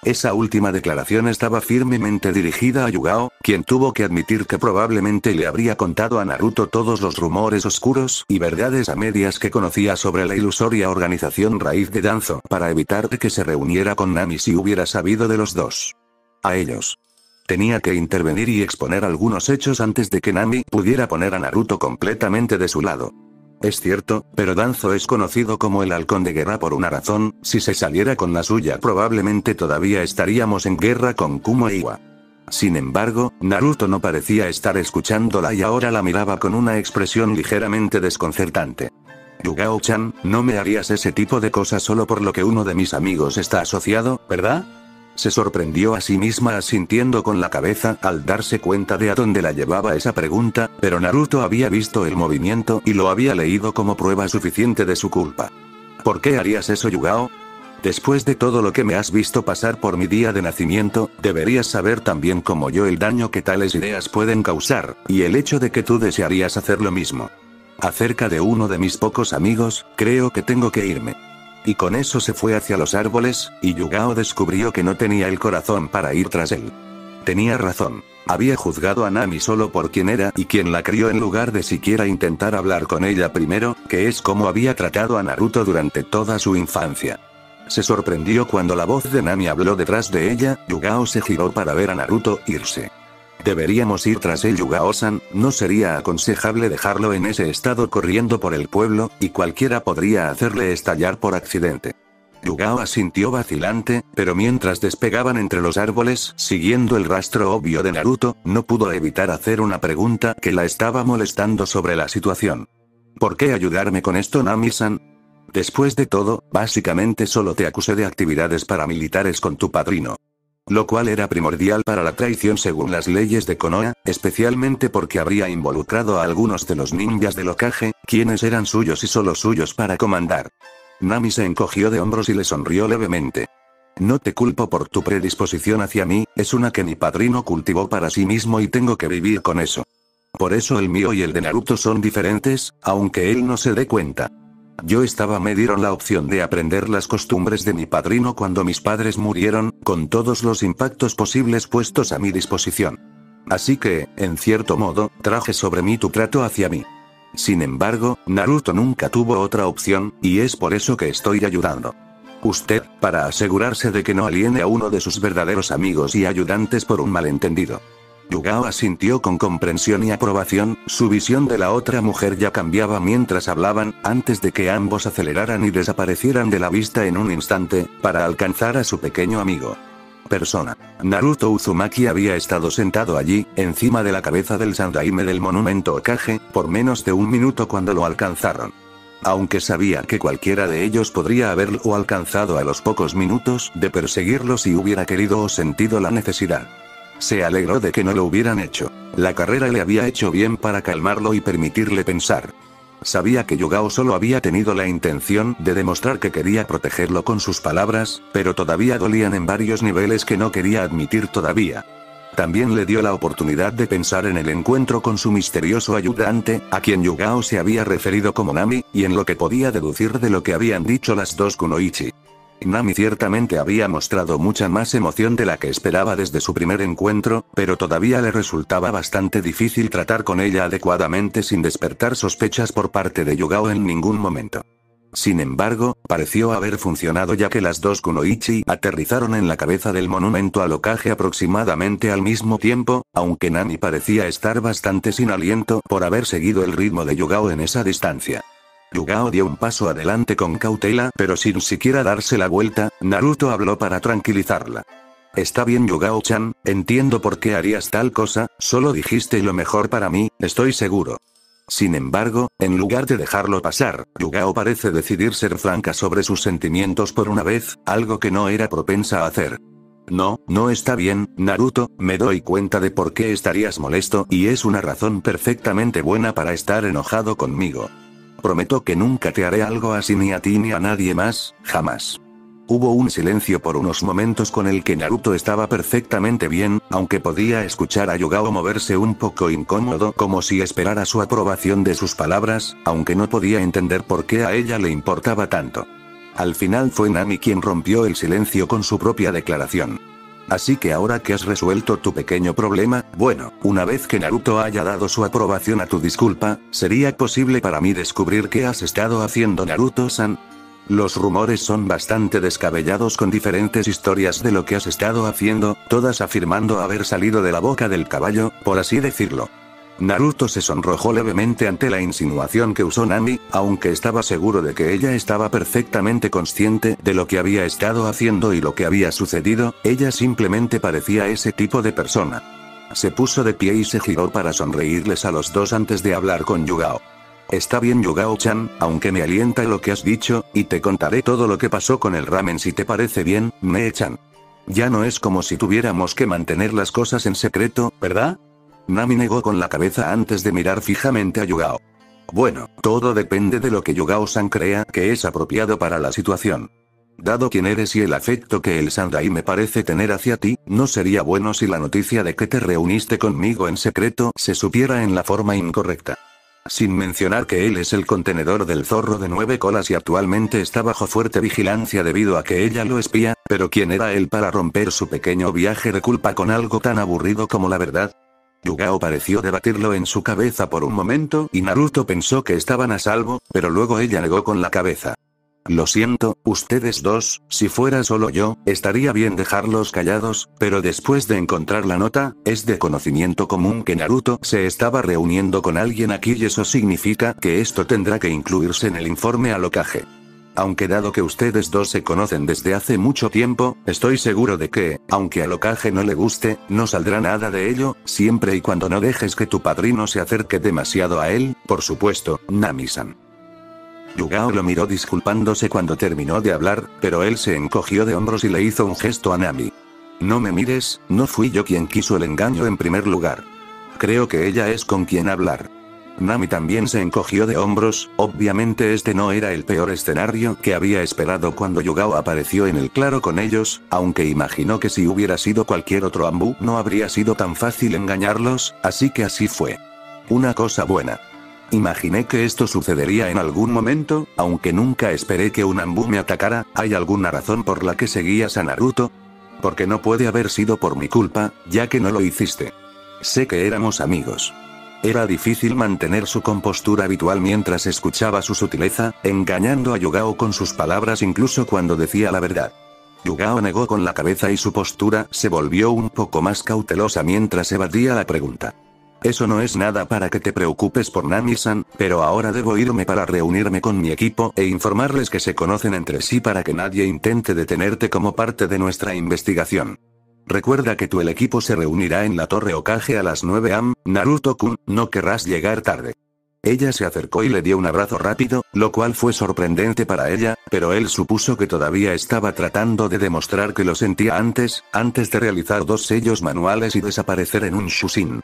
Esa última declaración estaba firmemente dirigida a Yugao, quien tuvo que admitir que probablemente le habría contado a Naruto todos los rumores oscuros y verdades a medias que conocía sobre la ilusoria organización Raíz de Danzo para evitar que se reuniera con Nami si hubiera sabido de los dos. A ellos. Tenía que intervenir y exponer algunos hechos antes de que Nami pudiera poner a Naruto completamente de su lado. Es cierto, pero Danzo es conocido como el halcón de guerra por una razón, si se saliera con la suya probablemente todavía estaríamos en guerra con Kumo e Iwa. Sin embargo, Naruto no parecía estar escuchándola y ahora la miraba con una expresión ligeramente desconcertante. Yugao-chan, no me harías ese tipo de cosas solo por lo que uno de mis amigos está asociado, ¿verdad? Se sorprendió a sí misma asintiendo con la cabeza al darse cuenta de a dónde la llevaba esa pregunta, pero Naruto había visto el movimiento y lo había leído como prueba suficiente de su culpa. ¿Por qué harías eso, Yugao? Después de todo lo que me has visto pasar por mi día de nacimiento, deberías saber también como yo el daño que tales ideas pueden causar, y el hecho de que tú desearías hacer lo mismo. Acerca de uno de mis pocos amigos, creo que tengo que irme. Y con eso se fue hacia los árboles, y Yugao descubrió que no tenía el corazón para ir tras él. Tenía razón. Había juzgado a Nami solo por quien era y quien la crió en lugar de siquiera intentar hablar con ella primero, que es como había tratado a Naruto durante toda su infancia. Se sorprendió cuando la voz de Nami habló detrás de ella. Yugao se giró para ver a Naruto irse. Deberíamos ir tras él, Yugao-san, no sería aconsejable dejarlo en ese estado corriendo por el pueblo, y cualquiera podría hacerle estallar por accidente. Yugao asintió vacilante, pero mientras despegaban entre los árboles, siguiendo el rastro obvio de Naruto, no pudo evitar hacer una pregunta que la estaba molestando sobre la situación. ¿Por qué ayudarme con esto, Nami-san? Después de todo, básicamente solo te acusé de actividades paramilitares con tu padrino. Lo cual era primordial para la traición según las leyes de Konoha, especialmente porque habría involucrado a algunos de los ninjas del Hokage, quienes eran suyos y solo suyos para comandar. Nami se encogió de hombros y le sonrió levemente. No te culpo por tu predisposición hacia mí, es una que mi padrino cultivó para sí mismo y tengo que vivir con eso. Por eso el mío y el de Naruto son diferentes, aunque él no se dé cuenta. Me dieron la opción de aprender las costumbres de mi padrino cuando mis padres murieron, con todos los impactos posibles puestos a mi disposición. Así que, en cierto modo, traje sobre mí tu trato hacia mí. Sin embargo, Naruto nunca tuvo otra opción, y es por eso que estoy ayudando. Usted, para asegurarse de que no aliene a uno de sus verdaderos amigos y ayudantes por un malentendido. Yugao asintió con comprensión y aprobación, su visión de la otra mujer ya cambiaba mientras hablaban, antes de que ambos aceleraran y desaparecieran de la vista en un instante, para alcanzar a su pequeño amigo. Persona. Naruto Uzumaki había estado sentado allí, encima de la cabeza del Sandaime del monumento Hokage, por menos de un minuto cuando lo alcanzaron. Aunque sabía que cualquiera de ellos podría haberlo alcanzado a los pocos minutos de perseguirlo si hubiera querido o sentido la necesidad. Se alegró de que no lo hubieran hecho. La carrera le había hecho bien para calmarlo y permitirle pensar. Sabía que Yugao solo había tenido la intención de demostrar que quería protegerlo con sus palabras, pero todavía dolían en varios niveles que no quería admitir todavía. También le dio la oportunidad de pensar en el encuentro con su misterioso ayudante, a quien Yugao se había referido como Nami, y en lo que podía deducir de lo que habían dicho las dos kunoichi. Nami ciertamente había mostrado mucha más emoción de la que esperaba desde su primer encuentro, pero todavía le resultaba bastante difícil tratar con ella adecuadamente sin despertar sospechas por parte de Yugao en ningún momento. Sin embargo, pareció haber funcionado ya que las dos kunoichi aterrizaron en la cabeza del monumento al Hokage aproximadamente al mismo tiempo, aunque Nami parecía estar bastante sin aliento por haber seguido el ritmo de Yugao en esa distancia. Yugao dio un paso adelante con cautela, pero sin siquiera darse la vuelta. Naruto habló para tranquilizarla. Está bien Yugao-chan, entiendo por qué harías tal cosa, solo dijiste lo mejor para mí, estoy seguro. Sin embargo, en lugar de dejarlo pasar, Yugao parece decidir ser franca sobre sus sentimientos por una vez, algo que no era propensa a hacer. No está bien, Naruto, me doy cuenta de por qué estarías molesto y es una razón perfectamente buena para estar enojado conmigo. Prometo que nunca te haré algo así ni a ti ni a nadie más, jamás. Hubo un silencio por unos momentos con el que Naruto estaba perfectamente bien, aunque podía escuchar a Yugao moverse un poco incómodo como si esperara su aprobación de sus palabras, aunque no podía entender por qué a ella le importaba tanto. Al final fue Nami quien rompió el silencio con su propia declaración. Así que ahora que has resuelto tu pequeño problema, bueno, una vez que Naruto haya dado su aprobación a tu disculpa, ¿sería posible para mí descubrir qué has estado haciendo Naruto-san? Los rumores son bastante descabellados con diferentes historias de lo que has estado haciendo, todas afirmando haber salido de la boca del caballo, por así decirlo. Naruto se sonrojó levemente ante la insinuación que usó Nami, aunque estaba seguro de que ella estaba perfectamente consciente de lo que había estado haciendo y lo que había sucedido, ella simplemente parecía ese tipo de persona. Se puso de pie y se giró para sonreírles a los dos antes de hablar con Yugao. Está bien Yugao-chan, aunque me alienta lo que has dicho, y te contaré todo lo que pasó con el ramen si te parece bien, Mee-chan. Ya no es como si tuviéramos que mantener las cosas en secreto, ¿verdad? Nami negó con la cabeza antes de mirar fijamente a Yugao. Bueno, todo depende de lo que Yugao-san crea que es apropiado para la situación. Dado quién eres y el afecto que el Sandaime parece tener hacia ti, no sería bueno si la noticia de que te reuniste conmigo en secreto se supiera en la forma incorrecta. Sin mencionar que él es el contenedor del zorro de 9 colas y actualmente está bajo fuerte vigilancia debido a que ella lo espía, pero ¿quién era él para romper su pequeño viaje de culpa con algo tan aburrido como la verdad? Yugao pareció debatirlo en su cabeza por un momento y Naruto pensó que estaban a salvo, pero luego ella negó con la cabeza. Lo siento, ustedes dos, si fuera solo yo, estaría bien dejarlos callados, pero después de encontrar la nota, es de conocimiento común que Naruto se estaba reuniendo con alguien aquí y eso significa que esto tendrá que incluirse en el informe al Hokage. Aunque dado que ustedes dos se conocen desde hace mucho tiempo, estoy seguro de que, aunque al Hokage no le guste, no saldrá nada de ello, siempre y cuando no dejes que tu padrino se acerque demasiado a él, por supuesto, Nami-san. Yugao lo miró disculpándose cuando terminó de hablar, pero él se encogió de hombros y le hizo un gesto a Nami. No me mires, no fui yo quien quiso el engaño en primer lugar. Creo que ella es con quien hablar. Nami también se encogió de hombros. Obviamente este no era el peor escenario que había esperado cuando Yugao apareció en el claro con ellos, aunque imaginó que si hubiera sido cualquier otro Anbu no habría sido tan fácil engañarlos, así que así fue. Una cosa buena. Imaginé que esto sucedería en algún momento, aunque nunca esperé que un Anbu me atacara. ¿Hay alguna razón por la que seguías a Naruto? Porque no puede haber sido por mi culpa, ya que no lo hiciste. Sé que éramos amigos. Era difícil mantener su compostura habitual mientras escuchaba su sutileza, engañando a Yugao con sus palabras incluso cuando decía la verdad. Yugao negó con la cabeza y su postura se volvió un poco más cautelosa mientras evadía la pregunta. Eso no es nada para que te preocupes por Nami-san, pero ahora debo irme para reunirme con mi equipo e informarles que se conocen entre sí para que nadie intente detenerte como parte de nuestra investigación. Recuerda que el equipo se reunirá en la Torre Hokage a las 9 am, Naruto-kun, no querrás llegar tarde. Ella se acercó y le dio un abrazo rápido, lo cual fue sorprendente para ella, pero él supuso que todavía estaba tratando de demostrar que lo sentía antes de realizar 2 sellos manuales y desaparecer en un Shushin.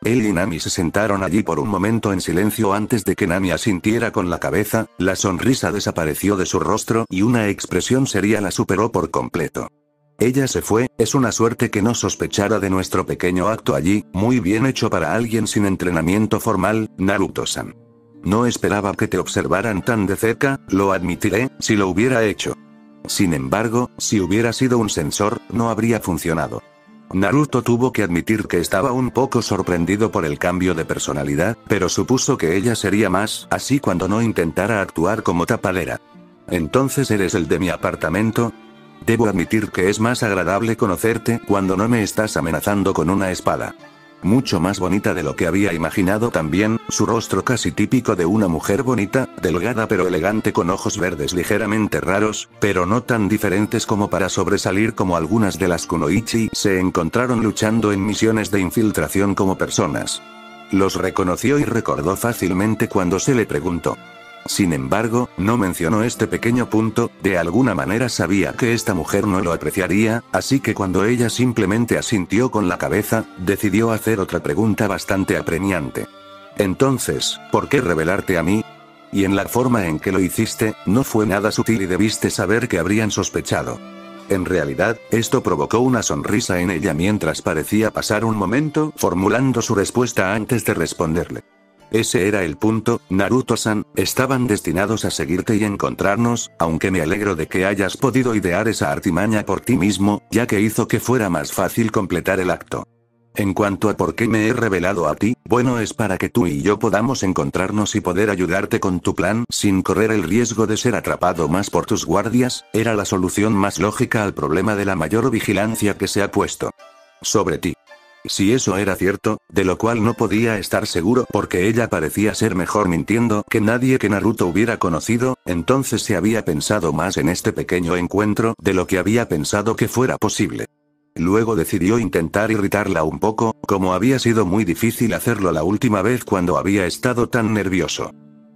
Él y Nami se sentaron allí por un momento en silencio antes de que Nami asintiera con la cabeza, la sonrisa desapareció de su rostro y una expresión seria la superó por completo. Ella se fue, es una suerte que no sospechara de nuestro pequeño acto allí, muy bien hecho para alguien sin entrenamiento formal, Naruto-san. No esperaba que te observaran tan de cerca, lo admitiré, si lo hubiera hecho. Sin embargo, si hubiera sido un sensor, no habría funcionado. Naruto tuvo que admitir que estaba un poco sorprendido por el cambio de personalidad, pero supuso que ella sería más así cuando no intentara actuar como tapadera. ¿Entonces eres el de mi apartamento? Debo admitir que es más agradable conocerte cuando no me estás amenazando con una espada. Mucho más bonita de lo que había imaginado también, su rostro casi típico de una mujer bonita, delgada pero elegante con ojos verdes ligeramente raros, pero no tan diferentes como para sobresalir como algunas de las kunoichi se encontraron luchando en misiones de infiltración como personas. Los reconoció y recordó fácilmente cuando se le preguntó. Sin embargo, no mencionó este pequeño punto, de alguna manera sabía que esta mujer no lo apreciaría, así que cuando ella simplemente asintió con la cabeza, decidió hacer otra pregunta bastante apremiante. Entonces, ¿por qué revelarte a mí? Y en la forma en que lo hiciste, no fue nada sutil y debiste saber que habrían sospechado. En realidad, esto provocó una sonrisa en ella mientras parecía pasar un momento formulando su respuesta antes de responderle. Ese era el punto, Naruto-san, estaban destinados a seguirte y encontrarnos, aunque me alegro de que hayas podido idear esa artimaña por ti mismo, ya que hizo que fuera más fácil completar el acto. En cuanto a por qué me he revelado a ti, bueno, es para que tú y yo podamos encontrarnos y poder ayudarte con tu plan sin correr el riesgo de ser atrapado más por tus guardias, era la solución más lógica al problema de la mayor vigilancia que se ha puesto sobre ti. Si eso era cierto, de lo cual no podía estar seguro porque ella parecía ser mejor mintiendo que nadie que Naruto hubiera conocido, entonces se había pensado más en este pequeño encuentro de lo que había pensado que fuera posible. Luego decidió intentar irritarla un poco, como había sido muy difícil hacerlo la última vez cuando había estado tan nervioso.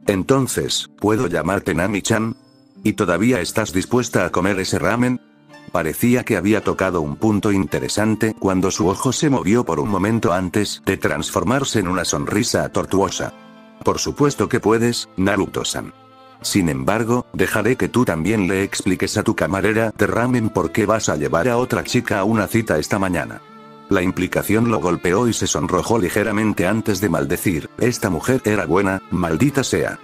Entonces, ¿puedo llamarte Nami-chan? ¿Y todavía estás dispuesta a comer ese ramen? Parecía que había tocado un punto interesante cuando su ojo se movió por un momento antes de transformarse en una sonrisa tortuosa. Por supuesto que puedes, Naruto-san. Sin embargo, dejaré que tú también le expliques a tu camarera de ramen por qué vas a llevar a otra chica a una cita esta mañana. La implicación lo golpeó y se sonrojó ligeramente antes de maldecir, esta mujer era buena, maldita sea.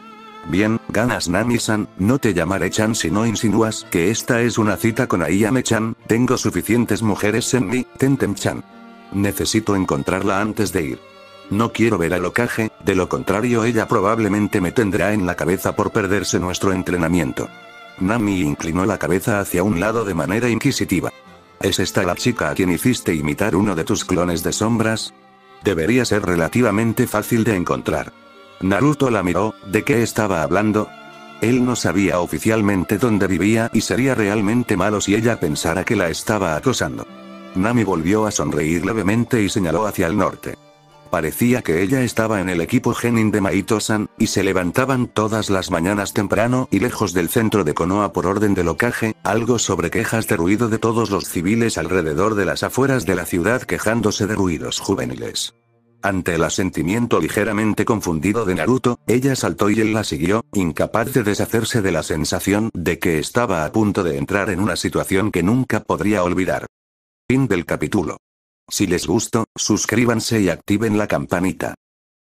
Bien, ganas Nami-san, no te llamaré Chan si no insinúas que esta es una cita con Ayame-chan, tengo suficientes mujeres en mi Tentem-chan. Necesito encontrarla antes de ir. No quiero ver al Hokage, de lo contrario ella probablemente me tendrá en la cabeza por perderse nuestro entrenamiento. Nami inclinó la cabeza hacia un lado de manera inquisitiva. ¿Es esta la chica a quien hiciste imitar uno de tus clones de sombras? Debería ser relativamente fácil de encontrar. Naruto la miró, ¿de qué estaba hablando? Él no sabía oficialmente dónde vivía y sería realmente malo si ella pensara que la estaba acosando. Nami volvió a sonreír levemente y señaló hacia el norte. Parecía que ella estaba en el equipo Genin de Maito-san, y se levantaban todas las mañanas temprano y lejos del centro de Konoha por orden del Hokage, algo sobre quejas de ruido de todos los civiles alrededor de las afueras de la ciudad quejándose de ruidos juveniles. Ante el asentimiento ligeramente confundido de Naruto, ella saltó y él la siguió, incapaz de deshacerse de la sensación de que estaba a punto de entrar en una situación que nunca podría olvidar. Fin del capítulo. Si les gustó, suscríbanse y activen la campanita.